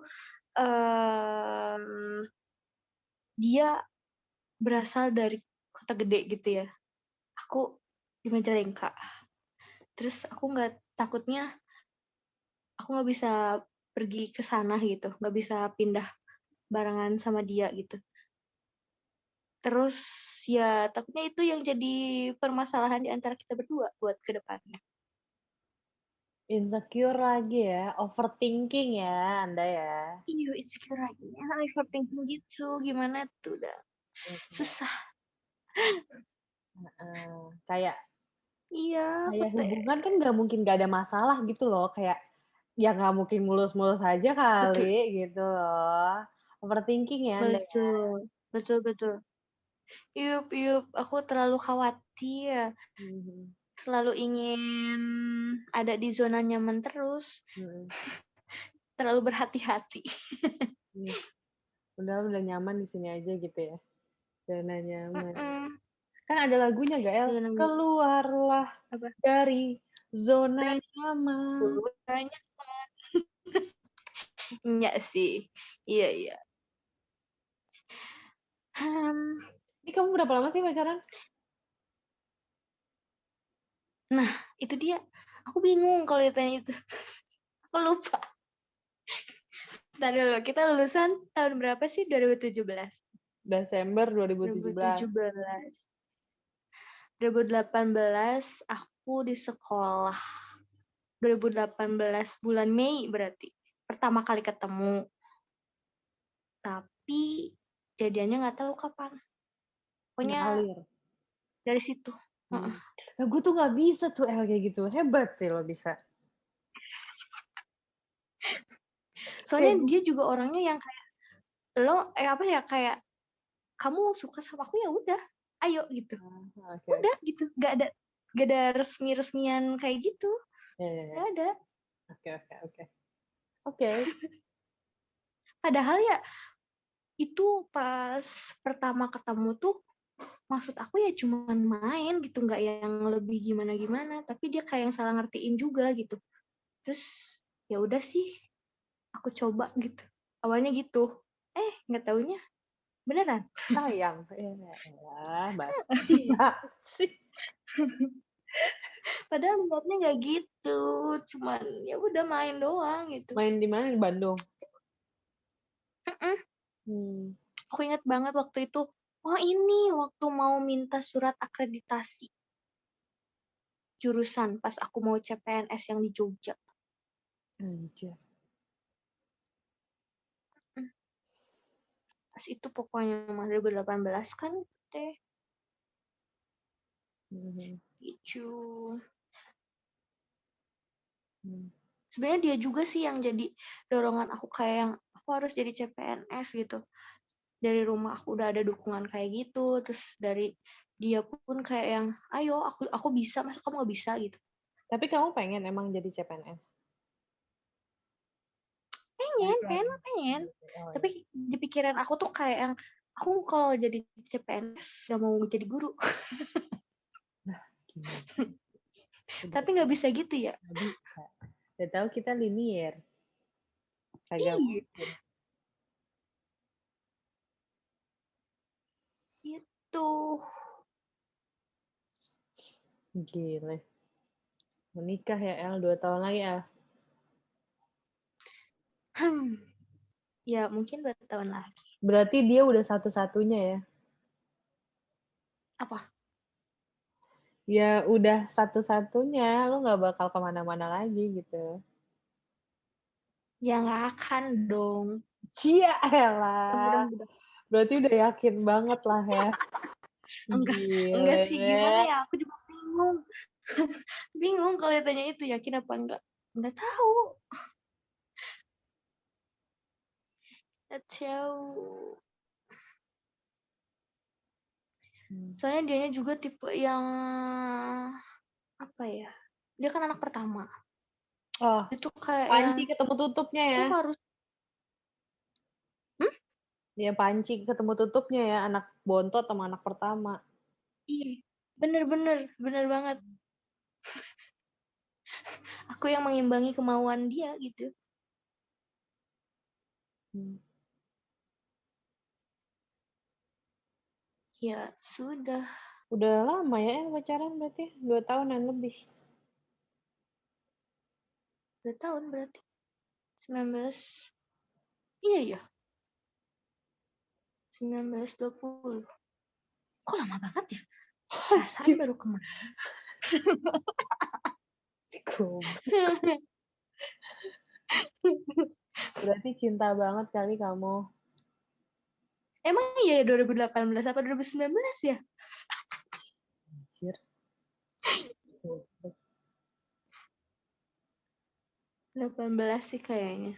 em, dia berasal dari kota gede gitu ya. Aku di Majalengka. Terus aku nggak takutnya aku nggak bisa pergi ke sana gitu, nggak bisa pindah barengan sama dia gitu. Terus ya takutnya itu yang jadi permasalahan di antara kita berdua buat ke depannya. Insecure lagi ya, overthinking ya Anda ya? Iya, insecure lagi. Overthinking gitu, gimana tuh udah Mhm, susah. heeh. Kayak Iya, aku kayak teh. hubungan kan nggak mungkin nggak ada masalah gitu loh, kayak Ya nggak mungkin mulus-mulus aja Betul, kali gitu loh. Overthinking ya Anda ya? betul, betul, betul. Yup, yup, aku terlalu khawatir, Mhm, selalu ingin ada di zona nyaman terus, mhm, terlalu berhati-hati. iya. Udah nyaman di sini aja gitu ya, zona nyaman. Mhm, Kan ada lagunya gak El? zona nyaman Keluarlah apa? dari zona Dan nyaman. banyak enggak sih. Iya, iya. Hmm, Ini kamu berapa lama sih pacaran? nah, itu dia. Aku bingung kalau ditanya itu. Aku lupa. Tadi dulu, kita lulusan tahun berapa sih? 2017. Desember 2017. 2017. 2018 aku di sekolah. 2018 bulan Mei berarti. Pertama kali ketemu. Tapi jadiannya nggak tahu kapan. Pokoknya Ngalir. dari situ. Heeh. Hmm. Nah, gue tuh gak bisa tuh El kayak gitu. Hebat sih lo bisa. Kayak Soalnya gue. dia juga orangnya yang kayak apa ya, kayak kamu suka sama aku ya udah, ayo gitu. Oke, Udah oke. gitu. Gak ada resmi-resmian kayak gitu. Ya, ya, ya. Gak ada. Oke, oke, oke. Oke. Padahal ya itu pas pertama ketemu tuh maksud aku ya cuman main gitu, nggak yang lebih gimana-gimana, tapi dia kayak yang salah ngertiin juga gitu. Terus ya udah sih aku coba gitu. Awalnya gitu. Nggak taunya beneran. Sayang. Ya, basi. Basi. Padahal niatnya nggak gitu, cuman ya udah main doang gitu. Main di mana? Di Bandung? Mm-mm. Hmm. Aku ingat banget waktu itu, oh ini waktu mau minta surat akreditasi jurusan pas aku mau CPNS yang di Jogja. Anjir. Mm. Pas itu pokoknya 2018 kan teh Mhm. gitu. Hmm. Sebenarnya dia juga sih yang jadi dorongan aku, kayak yang aku harus jadi CPNS gitu. Dari rumah aku udah ada dukungan kayak gitu, terus dari dia pun kayak yang ayo aku bisa, masa kamu gak bisa gitu. Tapi kamu pengen emang jadi CPNS? pengen Pengen. pengen pengen Oh, tapi iya. di pikiran aku tuh kayak yang aku kalau jadi CPNS gak mau jadi guru. Nah, gimana? Udah Tapi nggak bisa gitu ya. nggak bisa. Udah tahu kita linier. Kagak Iya mungkin. itu. Gile. Menikah ya El, 2 tahun lagi El. hmm ya mungkin 2 tahun lagi. Berarti dia udah satu-satunya ya? Apa? Ya udah satu-satunya, lu nggak bakal kemana-mana lagi gitu. Ya nggak akan dong. Cia elah. Mudah-mudahan. Berarti udah yakin banget lah ya. Enggak sih, gimana Gile. ya, aku juga bingung. Bingung kalau ditanya itu yakin apa enggak tahu. Nggak tahu. Soalnya dianya juga tipe yang apa ya, dia kan anak pertama. Oh, Itu kayak yang panci ketemu tutupnya aku ya. harus. Hmm? Ya panci ketemu tutupnya ya, anak bontot sama anak pertama. Iya, bener-bener, bener banget. Aku yang mengimbangi kemauan dia gitu. Hmm. Ya sudah, Udah lama ya El pacaran berarti? 2 tahunan lebih. 2 tahun berarti. 19, iya ya, 19-20. Kok lama banget ya? Perasaan baru kemarin. Berarti cinta banget kali kamu. Emang iya ya 2018 apa 2019 ya? Anjir. 18 sih kayaknya.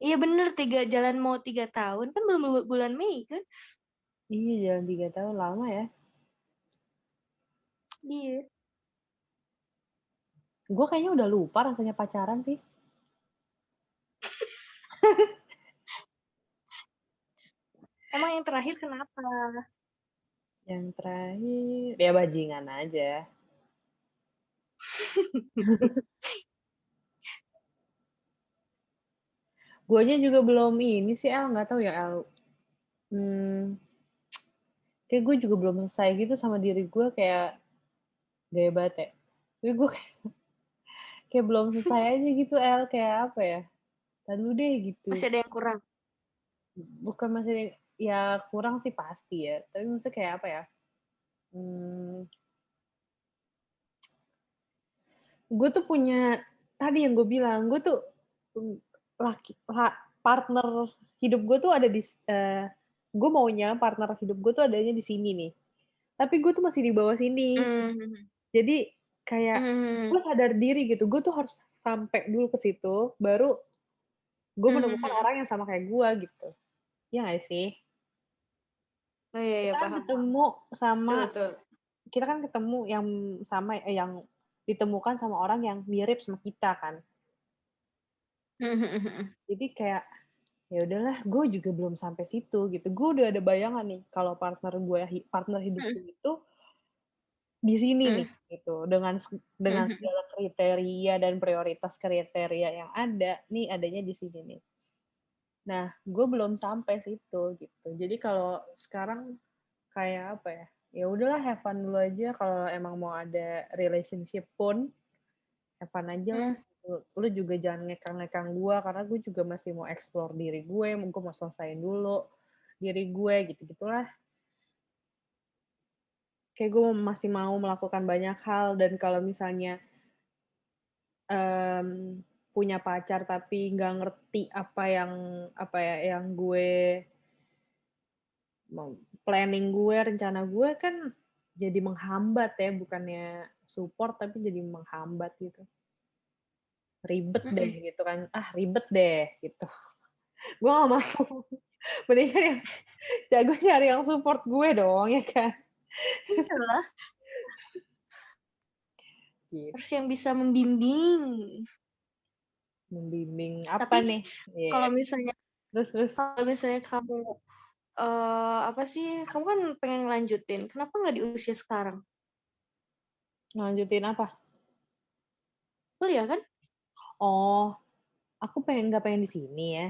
Iya bener, jalan mau 3 tahun, kan belum bulan Mei kan? Iya, jalan 3 tahun, lama ya. Iya. Gue kayaknya udah lupa rasanya pacaran sih. Emang yang terakhir kenapa? Yang terakhir, ya bajingan aja. Guanya juga belum ini sih, El. Nggak tahu ya, El. Kayak gue juga belum selesai gitu sama diri gue, kayak gaya banget ya. Tapi gue kayak belum selesai aja gitu, El. Kayak apa ya? Tadi dulu deh gitu. Masih ada yang kurang. Bukan masih, ya kurang sih pasti ya. Tapi maksudnya kayak apa ya? Gue tuh punya, tadi yang gue bilang, gue tuh partner hidup gue tuh ada di, gue maunya partner hidup gue tuh adanya di sini nih. Tapi gue tuh masih di bawah sini. Mmm, Jadi kayak mhm, gue sadar diri gitu, gue tuh harus sampai dulu ke situ, baru gue mhm menemukan mhm. orang yang sama kayak gue gitu. Iya nggak sih? Oh iya iya, Kita kan paham paham. ketemu sama, Betul betul. kita kan ketemu yang sama, yang ditemukan sama orang yang mirip sama kita kan. Mhm mhm mhm. Jadi kayak, ya udahlah, gue juga belum sampai situ gitu. Gue udah ada bayangan nih kalau partner hidupku Mhm itu di sini nih mhm gitu. Dengan mhm mhm. segala kriteria dan prioritas kriteria yang ada, nih adanya di sini nih. Nah, gue belum sampai situ gitu. Jadi kalau sekarang kayak apa ya? Ya udahlah, have fun dulu aja. Kalau emang mau ada relationship pun, have fun aja lah. Mhm. Lu juga jangan ngekang-ngekang gue, karena gue juga masih mau explore diri gue mau selesaiin dulu diri gue, gitu-gitulah. Kayak gue masih mau melakukan banyak hal, dan kalau misalnya punya pacar tapi nggak ngerti apa ya, yang gue mau planning gue, rencana gue, kan jadi menghambat ya, bukannya support tapi jadi menghambat gitu. Ribet deh Mhm. gitu kan, ribet deh gitu. Gue nggak mau. Mendingan yang jago cari yang support gue dong, ya kan? Iyalah, Gitu. harus yang bisa membimbing. Membimbing apa Tapi nih? Iya. kalau misalnya Terus kalau misalnya kamu, apa sih, kamu kan pengen ngelanjutin, kenapa nggak di usia sekarang? ngelanjutin apa? Kuliah kan? Oh, aku nggak pengen di sini ya.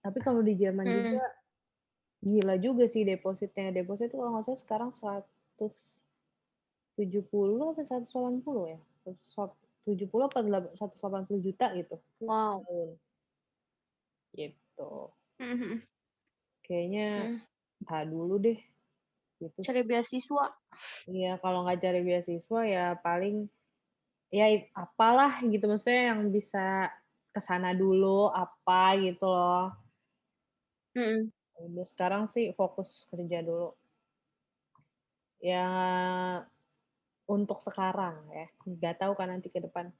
Tapi kalau di Jerman Mhm. juga gila juga sih depositnya. Deposit itu kalau nggak salah sekarang 170 atau 180 ya? 170 apa 180 juta gitu Wow. setahun. Gitu. Mhm mhm. Kayaknya Mhm. entah dulu deh gitu Cari sih. beasiswa. Iya, kalau nggak cari beasiswa ya paling ya apalah gitu, maksudnya yang bisa ke sana dulu apa gitu loh. Mhm. Udah sekarang sih fokus kerja dulu. Ya untuk sekarang ya, nggak tahu kan nanti ke depan.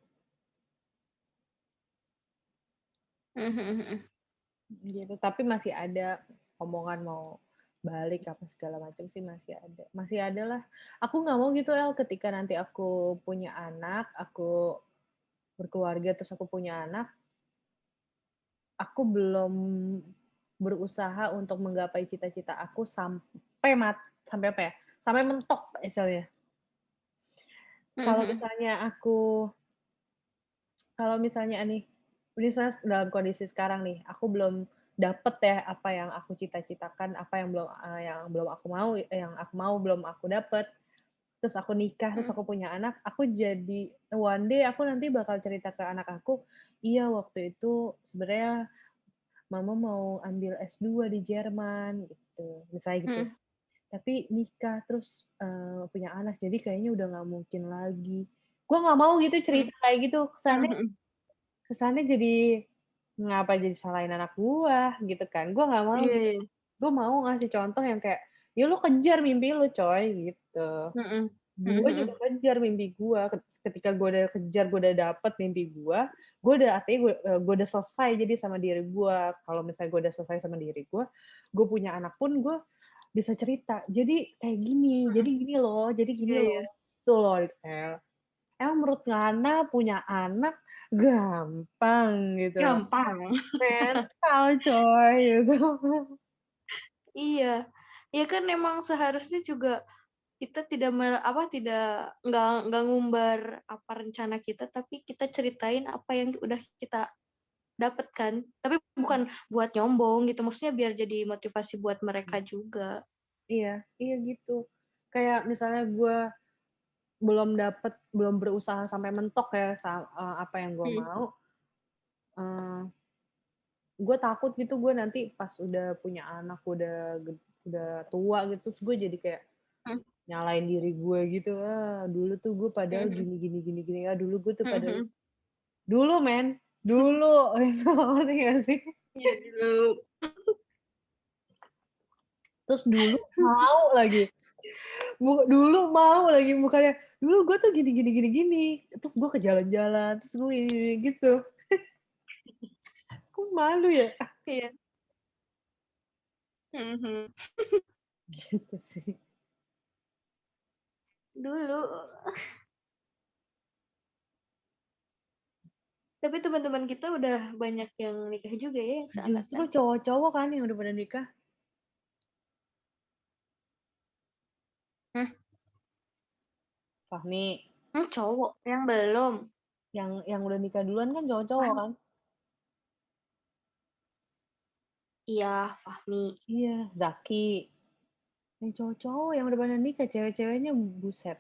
Mhm mhm mhm. Gitu, tapi masih ada omongan mau balik apa segala macam sih, masih ada lah. Aku nggak mau gitu, El, ketika nanti aku punya anak, aku berkeluarga terus aku punya anak, aku belum berusaha untuk menggapai cita-cita aku sampai apa ya, sampai mentok misalnya. Mhm Kalau mhm. misalnya aku Kalau misalnya nih, misalnya dalam kondisi sekarang nih, aku belum dapet ya apa yang aku cita-citakan, apa yang aku mau belum aku dapet, terus aku nikah, terus Mhm. aku punya anak, aku jadi one day aku nanti bakal cerita ke anak aku, "Iya, waktu itu sebenarnya mama mau ambil S2 di Jerman," gitu, misalnya gitu. Mhm. Tapi nikah, terus, punya anak, jadi kayaknya udah nggak mungkin lagi. Gue nggak mau gitu Mhm. cerita kayak gitu, Mhm kesannya mhm. Kesannya jadi, ngapa jadi salahin anak gua, gitu kan. Gua nggak mau Iya gitu. iya. Gua mau ngasih contoh yang kayak, "Ya lu kejar mimpi lu coy," gitu. Mhm. Mhm Gua juga mhm. kejar mimpi gua, ketika gua udah kejar, gua udah dapet mimpi gua gue udah selesai jadi sama diri gue. Kalau misalnya gue udah selesai sama diri gue punya anak pun gue bisa cerita. Jadi kayak gini, Mhm. jadi gini Iya loh, iya. gitu loh. Emang menurut Ngana punya anak gampang gitu, Gampang. mental coy gitu. Iya. Ya kan emang seharusnya juga kita tidak nggak ngumbar apa rencana kita, tapi kita ceritain apa yang udah kita dapatkan. Tapi bukan buat nyombong gitu, maksudnya biar jadi motivasi buat mereka juga. Iya, iya gitu. Kayak misalnya gue belum berusaha sampai mentok ya apa yang gue Mhm. mau, eee, gue takut gitu gue nanti pas udah punya anak, udah tua gitu, terus gue jadi kayak Mhm. nyalain diri gue gitu, dulu tuh gue padahal Mhm. gini gini gini gini, dulu gue tuh Mhm padahal mhm. dulu men, dulu itu ngerti nggak sih? Iya dulu. Terus dulu mau lagi bukannya, dulu gue tuh gini gini gini gini, terus gue ke jalan-jalan, terus gue ini gitu, kok malu ya? Iya. Mhm. Gitu sih. Dulu. Tapi teman-teman kita udah banyak yang nikah juga ya, yang Justru seangkatan. cowok-cowok kan yang udah pada nikah. Hah? Fahmi, Cowok yang belum. yang udah nikah duluan kan cowok-cowok Fahmi. kan? Iya, Fahmi. Iya, Zaki. Yang cowok-cowok yang udah pada nikah, cewek-ceweknya buset.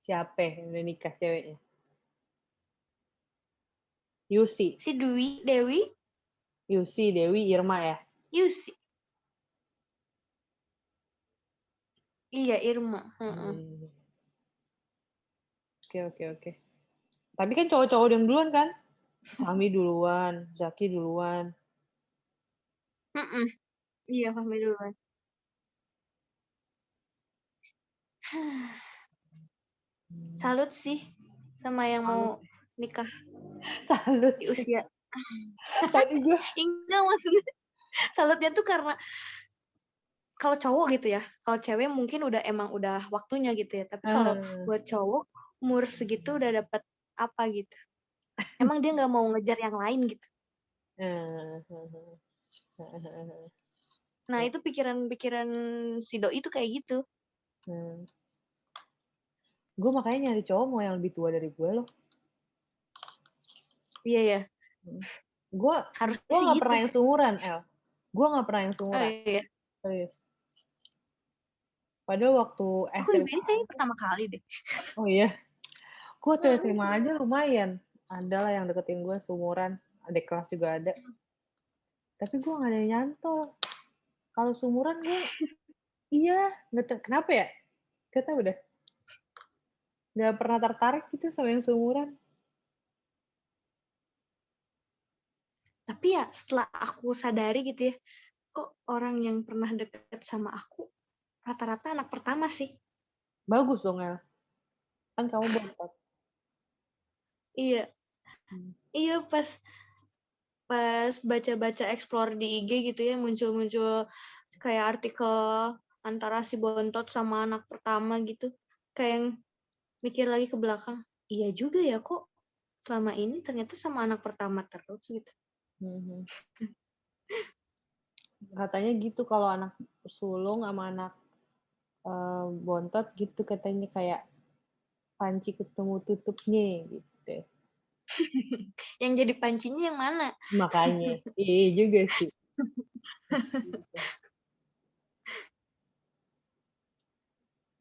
Siapa yang udah nikah ceweknya? Yusi. Si Dewi, Yusi, Dewi, Irma ya? Yusi. Iya, Irma. Heeh. Hmm. Oke, oke, oke. Tapi kan cowok-cowok yang duluan kan? Fahmi duluan, Zaki duluan. Mm-mm. Iya, Fahmi duluan. Salut sih sama yang Salut, mau nikah salut di sih. usia. Tadi gue, Enggak, maksudnya salutnya tuh karena kalau cowok gitu ya, kalau cewek mungkin emang udah waktunya gitu ya. Tapi kalau eh, buat cowok umur segitu udah dapat apa gitu. Emang dia nggak mau ngejar yang lain gitu. eh, Nah, ya, itu pikiran-pikiran si doi itu kayak gitu. hmm. Gue makanya nyari cowok mau yang lebih tua dari gue loh. Iya ya, Gue harusnya gue sih nggak gitu. pernah yang seumuran, El. Gue nggak pernah yang Oh seumuran, iya. serius. Padahal waktu Aku juga ini SMA kayaknya aja, pertama kali deh. oh iya, gue tuh Heeh. SMA aja lumayan. Ada lah yang deketin gue seumuran, adik kelas juga ada. Tapi gue nggak ada yang nyantol. Kalau seumuran gue, iya, kenapa ya? Gak tau udah, nggak pernah tertarik gitu sama yang seumuran. Tapi ya setelah aku sadari gitu ya, kok orang yang pernah deket sama aku rata-rata anak pertama sih. Bagus dong, El. Kan kamu bontot. Iya, Hmm. iya pas pas baca-baca explore di IG gitu ya, muncul-muncul kayak artikel antara si bontot sama anak pertama gitu. Kayak yang mikir lagi ke belakang, iya juga ya kok selama ini ternyata sama anak pertama terus gitu. Hmm. Katanya gitu kalau anak sulung sama anak bontot gitu katanya kayak panci ketemu tutupnya gitu. Yang jadi pancinya yang mana? Makanya, iya juga sih.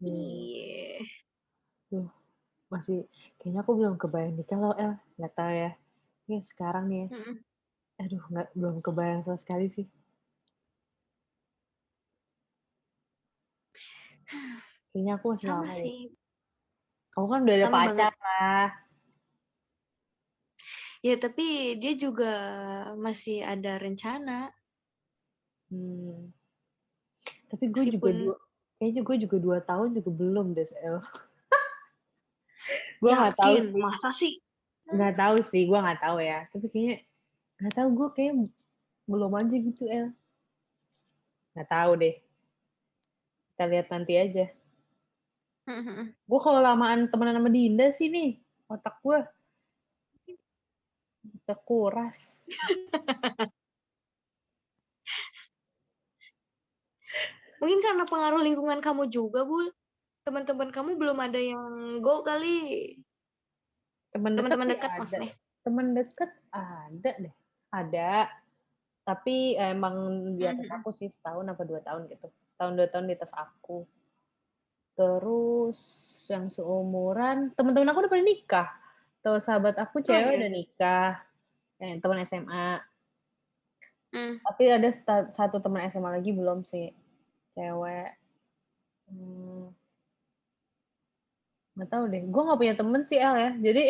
Hmm. Iya. Duh, masih kayaknya aku belum kebayang nikah loh, El. Nggak tahu ya. Ini sekarang nih ya. Mm-mm. Aduh, belum kebayang sama sekali sih. Kayaknya aku masih Sama lama deh. sih, Kamu kan udah ada lama pacar banget. lah. Ya tapi dia juga masih ada rencana, Hmm. Tapi meskipun kayaknya gue juga 2 tahun juga belum deh, El. Gue nggak tahu yakin, sih. masa sih? Nggak tahu sih, gue nggak tahu ya. Tapi kayaknya nggak tahu, gue kayak belum aja gitu El. Nggak tahu deh. Kita lihat nanti aja. Gue kalau lamaan temenan sama Dinda sih nih, otak gue udah kuras. Mungkin karena pengaruh lingkungan kamu juga, Bul. Teman-teman kamu belum ada yang go kali. Temen deket Teman-teman sih dekat ada. maksudnya. Temen deket ada deh. Ada. Tapi emang di atas aku sih setahun apa 2 tahun gitu. Setahun 2 tahun di atas aku. Terus yang seumuran, teman-teman aku udah pada nikah. Tuh sahabat aku Oh cewek iya. udah nikah. Teman SMA. Hmm. Tapi ada satu teman SMA lagi belum sih. Cewek. Nggak tahu deh. Gue nggak punya temen sih El ya. Jadi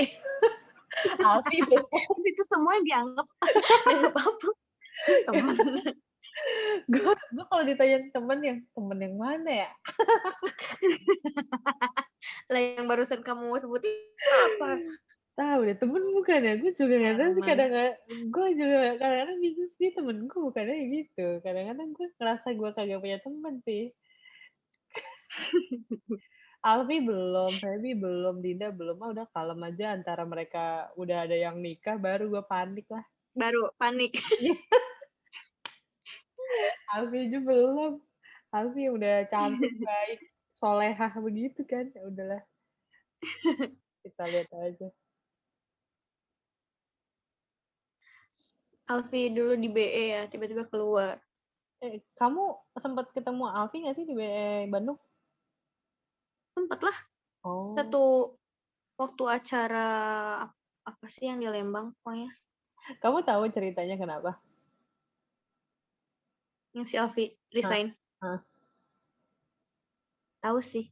Alfi belum. Terus itu semua dianggap apa? Teman. gue kalau ditanya temen yang mana ya? Lah yang barusan kamu sebutin apa? Tahu deh temen bukan ya? Gue juga nggak tahu sih, gue juga kadang-kadang gitu sih, temen gue bukannya gitu. Kadang-kadang gue ngerasa gue kagak punya temen sih. Alfi belum, Feby belum, Dinda belum. Udah kalem aja, antara mereka udah ada yang nikah baru gue panik lah. Baru panik. Alfi aja belum. Alfi udah cantik, baik, solehah begitu kan. Ya udahlah, kita lihat aja. Alfi dulu di BE ya, tiba-tiba keluar. Kamu sempat ketemu Alfi nggak sih di Bandung? Sempat lah. Oh. Satu waktu acara apa sih yang di Lembang pokoknya. Kamu tahu ceritanya kenapa? Yang si Alfi resign. Hah? Tahu sih.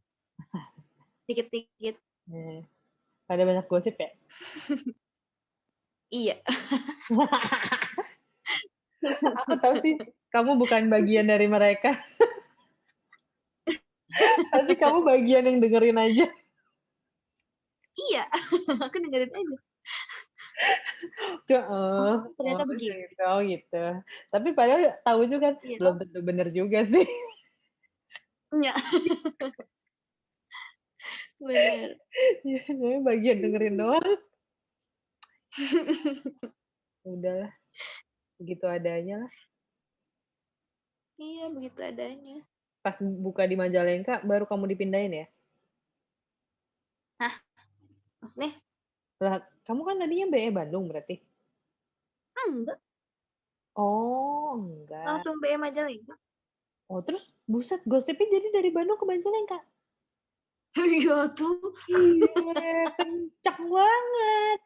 Dikit-dikit. Ada banyak gosip ya? Iya. Aku tahu sih, kamu bukan bagian dari mereka. Pasti kamu bagian yang dengerin aja. Iya. Aku dengerin aja. Ternyata begitu. Gitu. Tapi padahal tahu juga, Iya. belum tentu bener juga sih. Iya. Bener. Ya, bagian dengerin doang. Udahlah, begitu adanya lah. Iya, begitu adanya. Pas buka di Majalengka, baru kamu dipindahin ya? Hah? Maksudnya? Lah, kamu kan tadinya BE Bandung berarti? Enggak. Oh, enggak. Langsung BE Majalengka. Oh, terus buset, gosipnya jadi dari Bandung ke Majalengka? Iya tuh. Iya, kencang banget.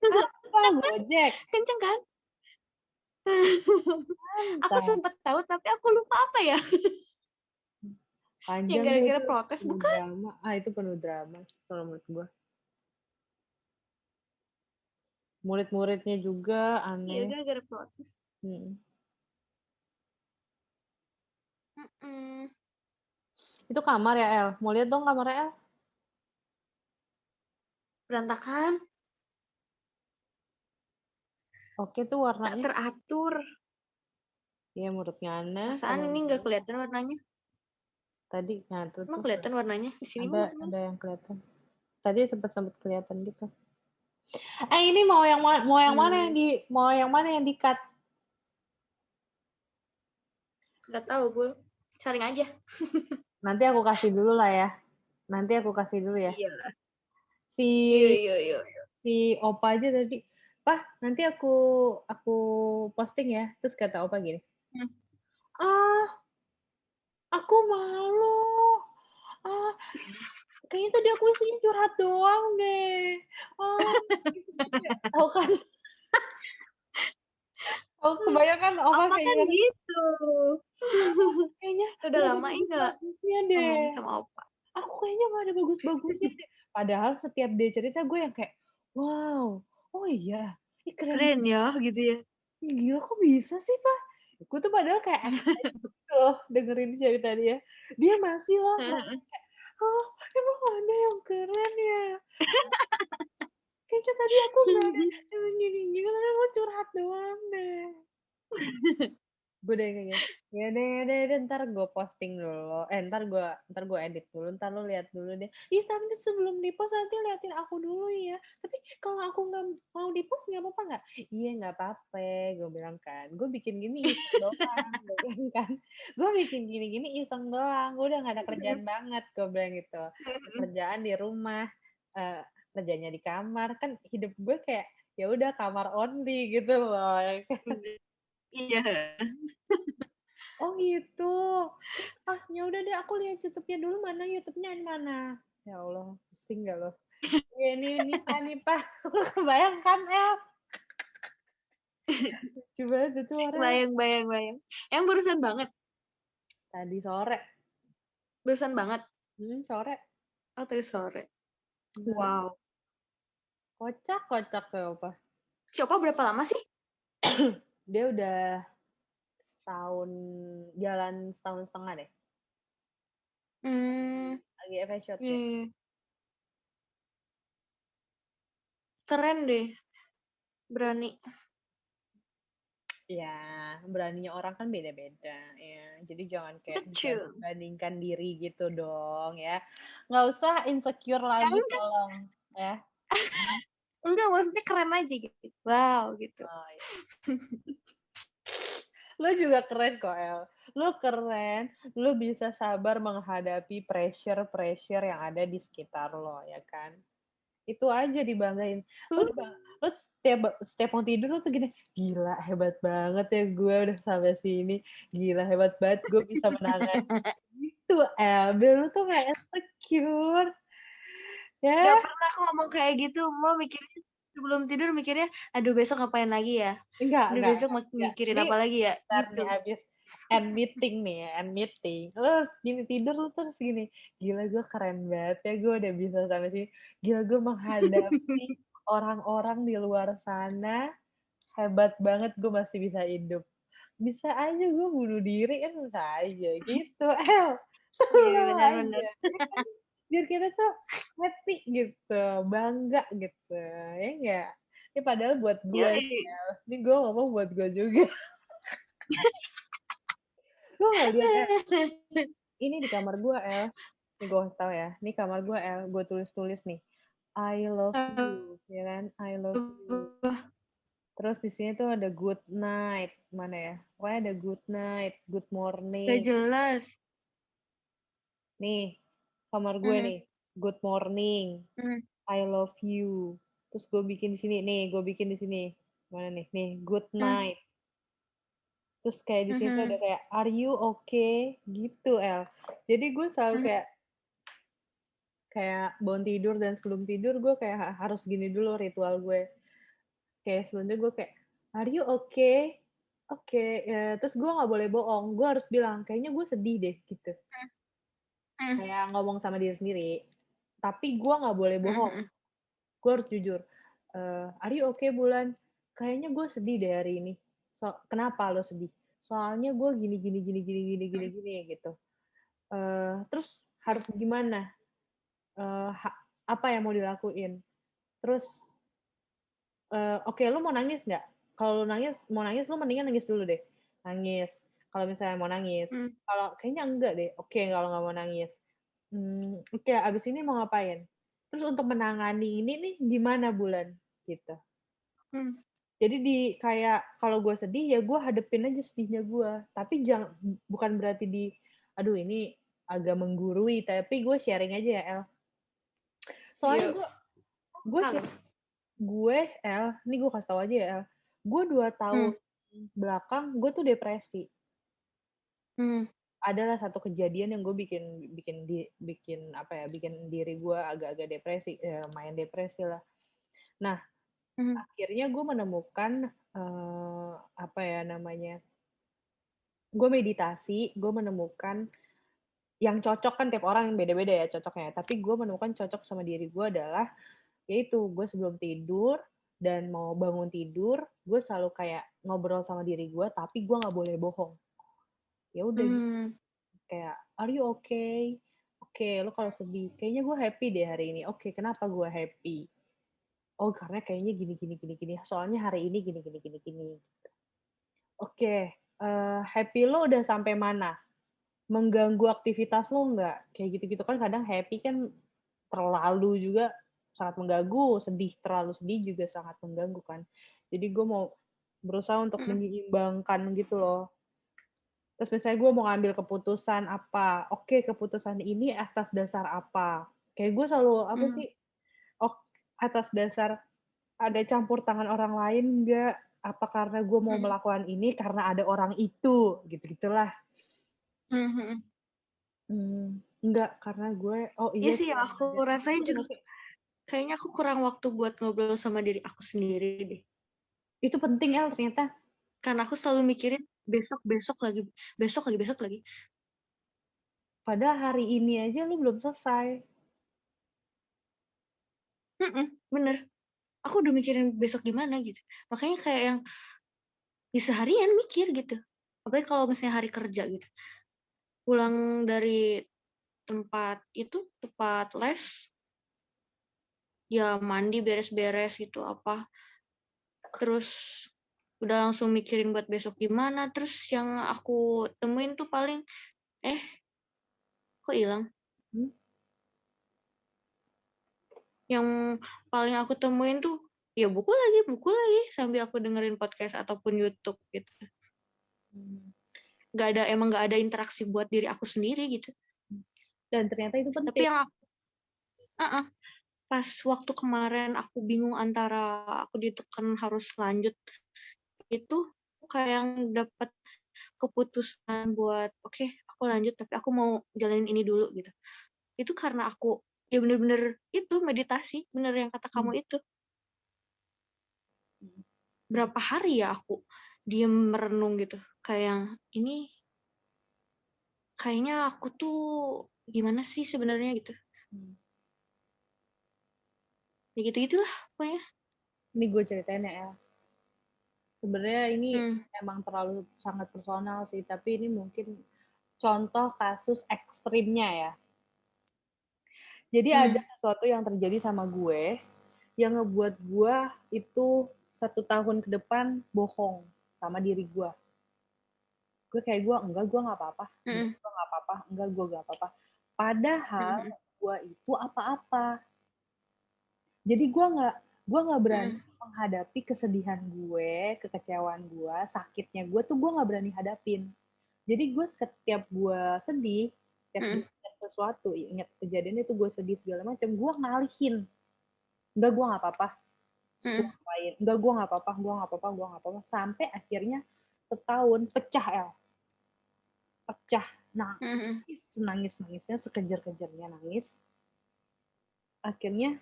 Apa, Gojek? Kenceng kan? Aku Mantap. sempat tahu tapi aku lupa apa ya. Panjang Yang gara-gara protes bukan? Drama. Itu penuh drama kalau menurut gue. Murid-muridnya juga Iya, aneh. gara-gara protes. Itu kamar ya, El? Mau lihat dong kamarnya, El? Berantakan. Oke tuh warnanya. Tak teratur. Iya, menurutnya aneh. Perasaan ini nggak kelihatan warnanya. Tadi nyatu tuh. Emang kelihatan warnanya? Di sini ada yang kelihatan. Tadi sempat kelihatan gitu. Ini mau yang mana yang di cut? Nggak tahu, Bul. Saring aja. Nanti aku kasih dulu lah ya. Iya. Iya. Si Opa aja tadi, Pak, nanti aku posting ya. Terus kata Opa gini, aku malu. Kayaknya tadi aku isinya curhat doang deh. Tahu kan? Oh, kebanyakan Opa kan gitu. Kayaknya udah lama enggak ngomong sama Opa. Aku kayaknya gak ada bagus-bagusnya deh. Padahal setiap dia cerita gue yang kayak, wow, oh iya, Keren ya gitu ya. Gila kok bisa sih, Pak? Gue tuh padahal kayak excited loh dengerin cerita dia. Dia masih loh kayak, oh emang ada yang keren ya? Kayaknya tadi aku nggak ada gini, karena gue curhat doang deh. Gue udah kayak gitu, ya deh, ntar gue posting dulu, ntar gue edit dulu, ntar lu lihat dulu deh. Ih tapi sebelum di-post nanti liatin aku dulu ya. Tapi kalau aku nggak mau di-post nggak apa-apa nggak? Iya nggak apa-apa, gue bilang kan. Gue bikin gini iseng doang, gue bilang kan. Gue bikin gini-gini iseng doang, gue udah nggak ada kerjaan banget, gue bilang gitu. Kerjaan di rumah, eh, kerjanya di kamar, kan hidup gue kayak ya udah kamar only gitu loh. Ya kan? Iya. Oh gitu. Ah, ya udah deh aku lihat YouTube-nya dulu, mana YouTube-nya yang mana. Ya Allah, pusing gak lo? Ya ini Nipah. Kebayang kan, El? Coba itu orang Bayang. Yang barusan banget. tadi sore. Barusan banget. Sore. Oh, tadi sore. Hmm, Wow. kocak ya apa? Siapa berapa lama sih? Dia udah setahun, jalan setahun setengah deh. Hmm, Lagi FS shotnya. iya. Keren deh. Berani. Ya, beraninya orang kan beda-beda ya. Jadi jangan kayak Betul. bandingkan diri gitu dong ya. Nggak usah insecure lagi Enggak, tolong ya. enggak, maksudnya keren aja gitu. Wow, gitu. Oh, ya. Lu juga keren kok, El. Lu keren, lu bisa sabar menghadapi pressure yang ada di sekitar lo, ya kan? Itu aja dibanggain. Lu setiap mau tidur lu tuh gini, gila hebat banget ya gue udah sampai sini. Gila hebat banget gue bisa menangani itu, El. Biar lu tuh gak insecure. Gak Ya, pernah aku ngomong kayak gitu. Mau mikirnya sebelum tidur mikirnya, aduh besok ngapain lagi ya? Aduh besok mau enggak. mikirin Ini apa lagi ya? ntar Gitu. nih abis end meeting nih ya, end meeting. Terus gini tidur lu terus gini, gila gue keren banget ya gue udah bisa sampai sini. Gila gue menghadapi orang-orang di luar sana, hebat banget gue masih bisa hidup. Bisa aja gue bunuh diri kan bisa aja gitu. Iya, Selalu benar-benar. aja. Biar kita tuh happy gitu, bangga gitu. Ya enggak? Ini padahal buat gue sih Yoi. ya. Ini gue ngomong buat gue juga. Gue gak lihat ini di kamar gue El. Nih gue kasih tau ya. Ini kamar gue El. Gue tulis-tulis nih. I love you, ya kan? I love you. Terus di sini tuh ada good night. Mana ya? Pokoknya ada good night, good Gak morning. jelas. Nih, kamar gue Mhm, nih. Good morning. mhm, I love you. Terus gue bikin di sini. Nih, gue bikin di sini. Mana nih? Nih, good mhm, night. Terus kayak di sini tuh ada mhm, kayak are you okay? Gitu, El. Jadi gue selalu mhm, kayak bangun tidur dan sebelum tidur gue kayak harus gini dulu ritual gue. Kayak sebelumnya gue kayak are you okay? Oke, ya, terus gue nggak boleh bohong. Gue harus bilang kayaknya gue sedih deh gitu. mhm, Kayak ngomong sama diri sendiri. Tapi gue nggak boleh bohong. mhm, Gue harus jujur. Are you okay Bulan? Kayaknya gue sedih deh hari ini. Kenapa lo sedih? Soalnya gue gini mhm, gini gitu. Terus harus gimana? Apa yang mau dilakuin? Terus oke, lu mau nangis nggak? Kalau lu mau nangis lu mendingan nangis dulu deh. Nangis, kalau misalnya mau nangis. mhm, Kalau kayaknya enggak deh, oke kalau nggak mau nangis. Oke abis ini mau ngapain? Terus untuk menangani ini nih gimana Bulan? Gitu. mhm, Jadi kayak kalau gue sedih ya gue hadepin aja sedihnya gue. Tapi bukan berarti aduh ini agak menggurui, tapi gue sharing aja ya El. Soalnya iya, gue paham. gue El, ini gue kasih tau aja ya El, gue 2 tahun Mhm, belakang gue tuh depresi. mhm, Adalah satu kejadian yang gue bikin apa ya, bikin diri gue agak-agak depresi, lumayan depresi lah. Nah, mhm, akhirnya gue menemukan, apa ya namanya, gue meditasi, gue menemukan yang cocok kan tiap orang yang beda-beda ya cocoknya, tapi gue menemukan cocok sama diri gue adalah yaitu gue sebelum tidur dan mau bangun tidur, gue selalu kayak ngobrol sama diri gue, tapi gue nggak boleh bohong. Ya udah gitu, mhm, kayak, are you okay? Oke, lo kalau sedih, kayaknya gue happy deh hari ini. Oke, kenapa gue happy? oh karena kayaknya gini, soalnya hari ini gini. Oke, happy lo udah sampai mana? Mengganggu aktivitas lo nggak? Kayak gitu-gitu kan kadang happy kan terlalu juga sangat mengganggu, terlalu sedih juga sangat mengganggu kan. Jadi gue mau berusaha untuk Mm, menyeimbangkan gitu loh. Terus misalnya gue mau ngambil keputusan apa, oke keputusan ini atas dasar apa? Kayak gue selalu apa mm, sih? Oh, atas dasar ada campur tangan orang lain nggak? Apa karena gue mau mm, melakukan ini karena ada orang itu, gitu-gitulah. mm, mm. Enggak, karena gue, oh Iya iya sih sih yang emang aku ada. rasain Ngerti juga nggak sih? kayaknya aku kurang waktu buat ngobrol sama diri aku sendiri deh. Itu penting El ternyata. Karena aku selalu mikirin besok lagi. Padahal hari ini aja lu belum selesai. Bener. Aku udah mikirin besok gimana gitu. Makanya kayak yang ya seharian mikir gitu. Apalagi kalau misalnya hari kerja gitu. Pulang dari tempat les, ya mandi beres-beres gitu apa. Terus udah langsung mikirin buat besok gimana. Terus yang aku temuin tuh paling, kok hilang? Hmm? Yang paling aku temuin tuh, ya buku lagi, sambil aku dengerin podcast ataupun YouTube gitu. Hmm. Emang nggak ada interaksi buat diri aku sendiri gitu. Dan ternyata itu Tapi penting. yang uh-uh, pas waktu kemarin aku bingung antara aku ditekan harus lanjut itu kayak yang dapat keputusan buat oke, aku lanjut tapi aku mau jalanin ini dulu gitu. Itu karena aku ya bener-bener itu meditasi, bener yang kata Hmm. kamu itu. Hmm. Berapa hari ya aku diem merenung gitu. Kayak yang ini kayaknya aku tuh gimana sih sebenarnya gitu. Hmm. Ya gitu-gitulah pokoknya. Ini gue ceritain ya El. Sebenarnya ini Hmm. emang terlalu sangat personal sih, tapi ini mungkin contoh kasus ekstrimnya ya. Jadi ada Hmm. sesuatu yang terjadi sama gue yang ngebuat gue itu 1 tahun ke depan bohong sama diri gue. Gue kayak gue nggak apa-apa, enggak Hmm. gue nggak apa-apa, enggak gue nggak apa-apa. Padahal Hmm. gue itu apa-apa. Jadi gue nggak berani Hmm. menghadapi kesedihan gue, kekecewaan gue, sakitnya gue tuh gue nggak berani hadapin. Jadi gue setiap gue sedih, setiap Hmm. gue ingat sesuatu, ingat kejadian itu gue sedih segala macam, gue ngalihin. Enggak gue nggak apa-apa. Terus gue Hmm. ngapain? Enggak gue nggak apa-apa, gue nggak apa-apa, gue nggak apa-apa. Sampai akhirnya setahun pecah El, pecah. Hmm. Nangisnya sekejar-kejarnya nangis. Akhirnya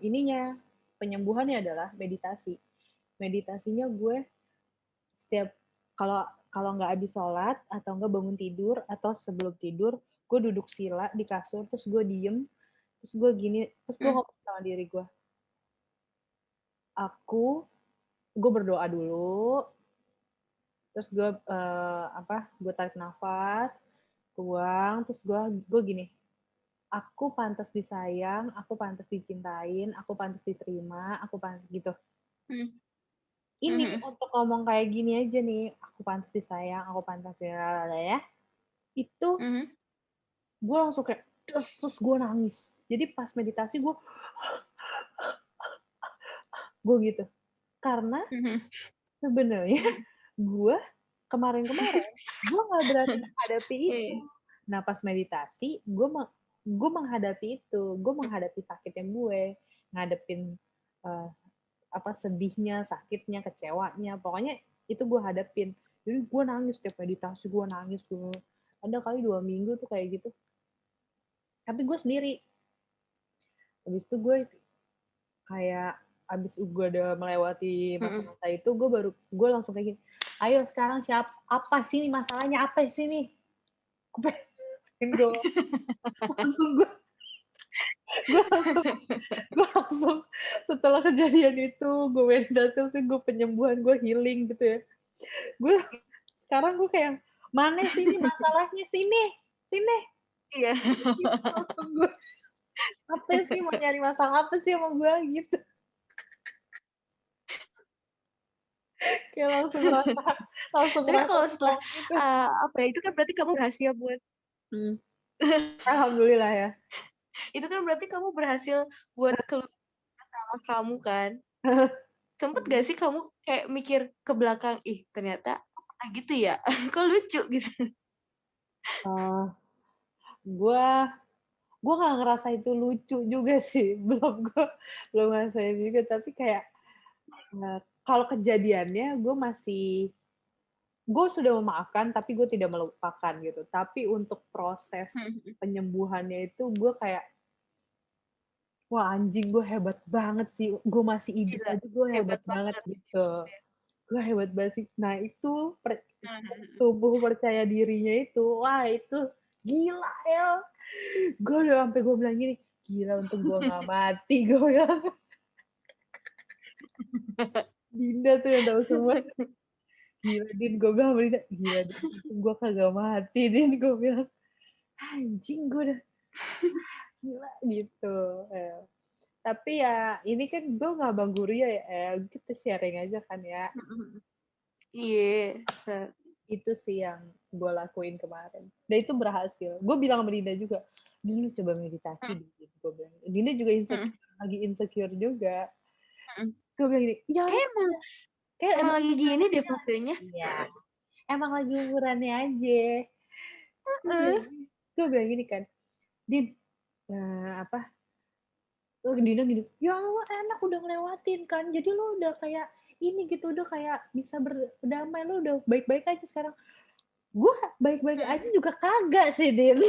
ininya penyembuhannya adalah meditasi. Meditasinya gue setiap kalau kalau nggak habis sholat atau nggak bangun tidur atau sebelum tidur gue duduk sila di kasur terus gue diem terus gue gini terus gue Hmm. ngomong sama diri aku gue berdoa dulu terus gue tarik nafas buang terus gue gini aku pantas disayang aku pantas dicintain aku pantas diterima aku pantas gitu Hmm. ini Hmm. untuk ngomong kayak gini aja nih aku pantas disayang aku pantas ya itu Hmm. gue langsung kayak terus gue nangis jadi pas meditasi gue gitu karena Hmm. sebenarnya gue kemarin gue nggak berani menghadapi itu. Iya. Nah pas meditasi gue menghadapi itu, gue menghadapi sakitnya gue, ngadepin uh, apa sedihnya, sakitnya, kecewanya, pokoknya itu gue hadapin. Jadi gue nangis tiap meditasi, gue nangis gue ada kali 2 minggu tuh kayak gitu. Tapi gue sendiri. Habis itu gue kayak abis gue udah melewati Hmm. masa-masa itu gue langsung kayak gini ayo sekarang apa sih nih masalahnya apa sih nih gue pengen gue langsung setelah kejadian itu gue meditasi sih gue penyembuhan gue healing gitu ya gue sekarang gue kayak mana sih nih masalahnya sini Iya. gitu langsung gue apa sih mau nyari masalah apa sih sama gue gitu Kayak langsung Tapi ngerasa kalau setelah, shock gitu. apa ya, itu kan berarti kamu berhasil buat Hmm. Alhamdulillah ya. itu kan berarti kamu berhasil buat keluar sama kamu kan. Sempet gak sih kamu kayak mikir ke belakang, "Ih, ternyata pernah gitu ya? Kok lucu?" gitu? Uh, gue gue nggak ngerasa itu lucu juga sih, belum ngerasain juga, tapi kayak kalau kejadiannya gue sudah memaafkan tapi gue tidak melupakan gitu, tapi untuk proses penyembuhannya itu gue kayak wah anjing gue hebat banget sih, gue masih hidup Gila, aja gue hebat hebat banget banget. gitu, gue hebat banget sih. Nah itu Mhm. tubuh percaya dirinya itu, wah itu gila ya, gue udah sampai gue bilang gini, gila untung gue nggak mati, gue bilang. Dinda tuh yang tahu semua. Gila Din, gue bilang sama Dinda, gila Din, untung gue kagak mati Din, gue bilang. Anjing gue udah gila gitu. Tapi ya ini kan gue nggak Bang Guru ya, kita sharing aja kan ya. Iya. Itu sih yang gue lakuin kemarin. Dan itu berhasil. Gue bilang sama Dinda juga, Din lu coba meditasi deh. Gue bilang. Dinda juga lagi insecure juga. Gue bilang gini, ya kayak Emang emang lagi gini deh fasenya. iya, emang lagi umurannya aja. Gue bilang gini kan, Din, apa? Dina gini, ya Allah enak udah ngelewatin kan, jadi lo udah kayak ini gitu, udah kayak bisa berdamai, lo udah baik-baik aja sekarang. Gue baik-baik aja juga kagak sih, Din.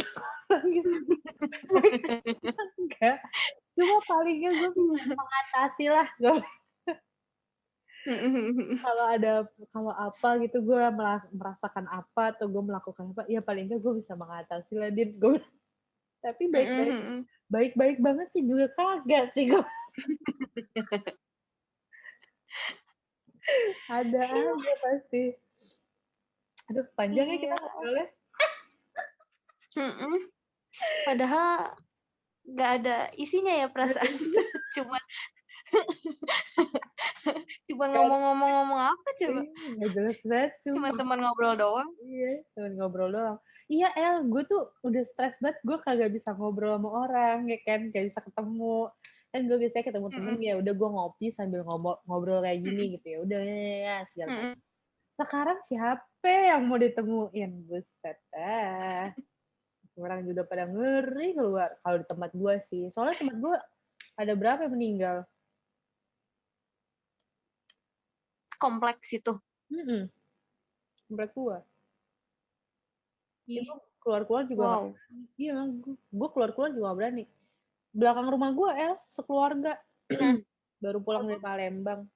Enggak. Cuma palingnya gue bisa mengatasi lah. Kalau apa gitu, gue merasakan apa atau gue melakukan apa, ya paling nggak gue bisa mengatasi lah, Din. Tapi baik-baik banget sih juga kagak sih gue. Ada aja pasti. Aduh, panjang ya kita ngobrolnya. Padahal nggak ada isinya ya perasaan. Cuma ngomong-ngomong apa coba? Nggak jelas banget, Cuma sumpah. teman ngobrol doang. Iya, temen ngobrol doang. Iya, gue tuh udah stres banget, gue kagak bisa ngobrol sama orang, ya kan, gak bisa ketemu. Kan gue biasanya ketemu temen, ya udah gue ngopi sambil ngobrol kayak gini gitu ya. Udah ya, segala macam. Sekarang siapa yang mau ditemuin? Buset, orang juga pada ngeri keluar. Kalau di tempat gue sih, soalnya tempat gue ada berapa yang meninggal? Kompleks itu. Tempat gue. Ih, Keluar-keluar juga nggak wow. berani. Iya, gue keluar-keluar juga gak berani. Belakang rumah gue, sekeluarga. Baru pulang dari Palembang.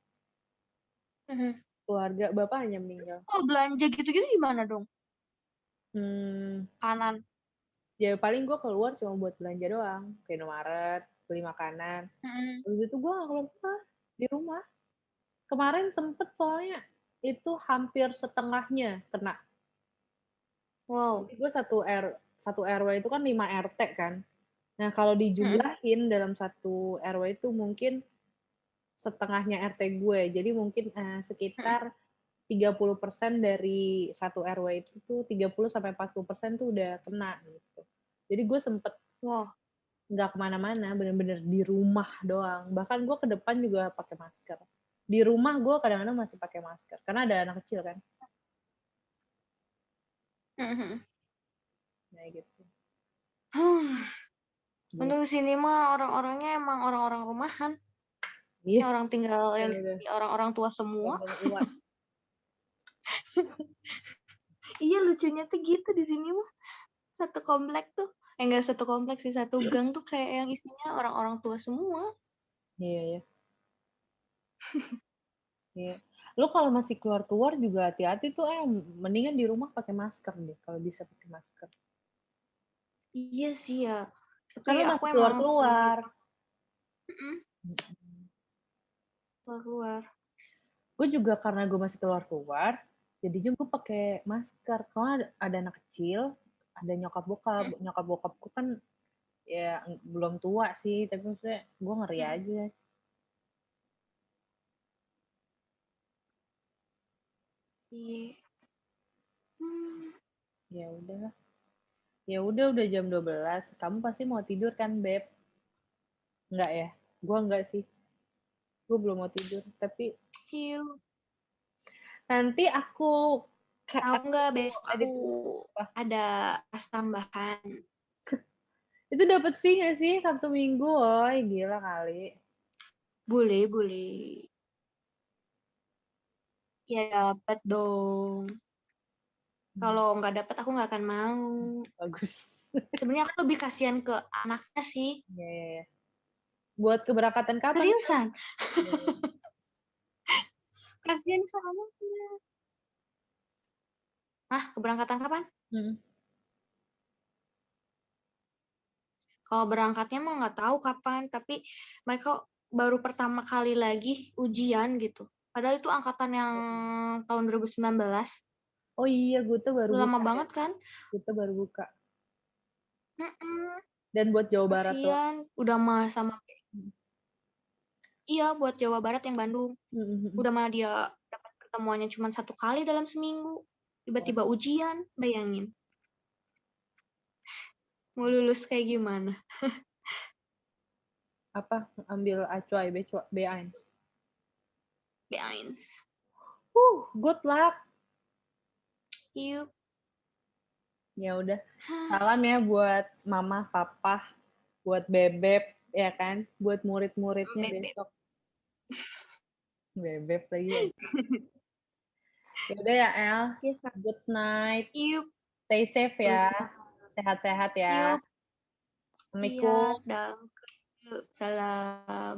Keluarga bapaknya meninggal. Kalau belanja gitu-gitu gimana dong? Kanan. Ya paling gue keluar cuma buat belanja doang. Ke Indomaret, beli makanan. Terus itu gue gak keluar rumah, di rumah. Kemarin sempet soalnya itu hampir setengahnya kena. Wow. Jadi gue satu RW itu kan 5 RT kan. Nah kalau dijumlahin dalam satu RW itu mungkin setengahnya RT gue. Jadi mungkin sekitar 30% dari satu RW itu tuh 30-40% tuh udah kena gitu. Jadi gue sempet nggak kemana-mana, bener-bener di rumah doang. Bahkan gue ke depan juga pakai masker. Di rumah gue kadang-kadang masih pakai masker karena ada anak kecil kan. Nah gitu. Untuk di sini mah orang-orangnya emang orang-orang rumahan. Iya. Orang tinggal yang orang-orang tua semua. Iya lucunya tuh gitu di sini mah. Satu komplek tuh, enggak satu kompleks sih, satu gang tuh kayak yang isinya orang-orang tua semua. Iya ya. Iya. Lu kalau masih keluar-keluar juga hati-hati tuh, mendingan di rumah pakai masker deh kalau bisa pakai masker. Iya sih ya. Tapi Kan lu aku masih emang keluar-keluar. Keluar. Gue juga karena gue masih keluar-keluar, jadinya gue pakai masker. Kalau ada anak kecil, ada nyokap bokapku kan ya belum tua sih, tapi maksudnya gue ngeri aja. Iya. Hmm. Ya udah. Ya udah jam 12. Kamu pasti mau tidur kan, Beb? Enggak ya? Gua enggak sih. Gue belum mau tidur, tapi Iya. nanti aku Tahu nggak besok aku edit apa? ada kelas tambahan. Itu dapat fee nggak sih Sabtu Minggu? Woy, gila kali. Boleh, boleh. Ya dapat dong. Kalau nggak dapat aku nggak akan mau. Bagus. Sebenarnya aku lebih kasihan ke anaknya sih. Ya, ya, ya. Buat keberangkatan kapan? Seriusan. Ya, ya. Kasihan ke anaknya. Hah, keberangkatan kapan? Hmm. Kalau berangkatnya mah nggak tahu kapan, tapi mereka baru pertama kali lagi ujian gitu. Padahal itu angkatan yang tahun 2019. Oh iya, gue tuh baru Udah lama buka ya. banget kan? Gue tuh baru buka. Mm-mm. Dan buat Jawa Barat tuh. Kasihan. Udah mah sama. Iya, buat Jawa Barat yang Bandung. Udah mah dia dapat pertemuannya cuma 1 kali dalam seminggu. Tiba-tiba ujian, bayangin. Mau lulus kayak gimana? Apa? Ambil acuai, B1. B1. Good luck. Yuk. Ya udah. Salam ya buat mama, papa, buat bebek, ya kan? Buat murid-muridnya Beb. besok. Bebek lagi ya. Ya udah ya, El. Yes, Good night. yuk. Stay safe ya. Sehat-sehat ya. Yuk. Iya, Assalamualaikum. dan salam.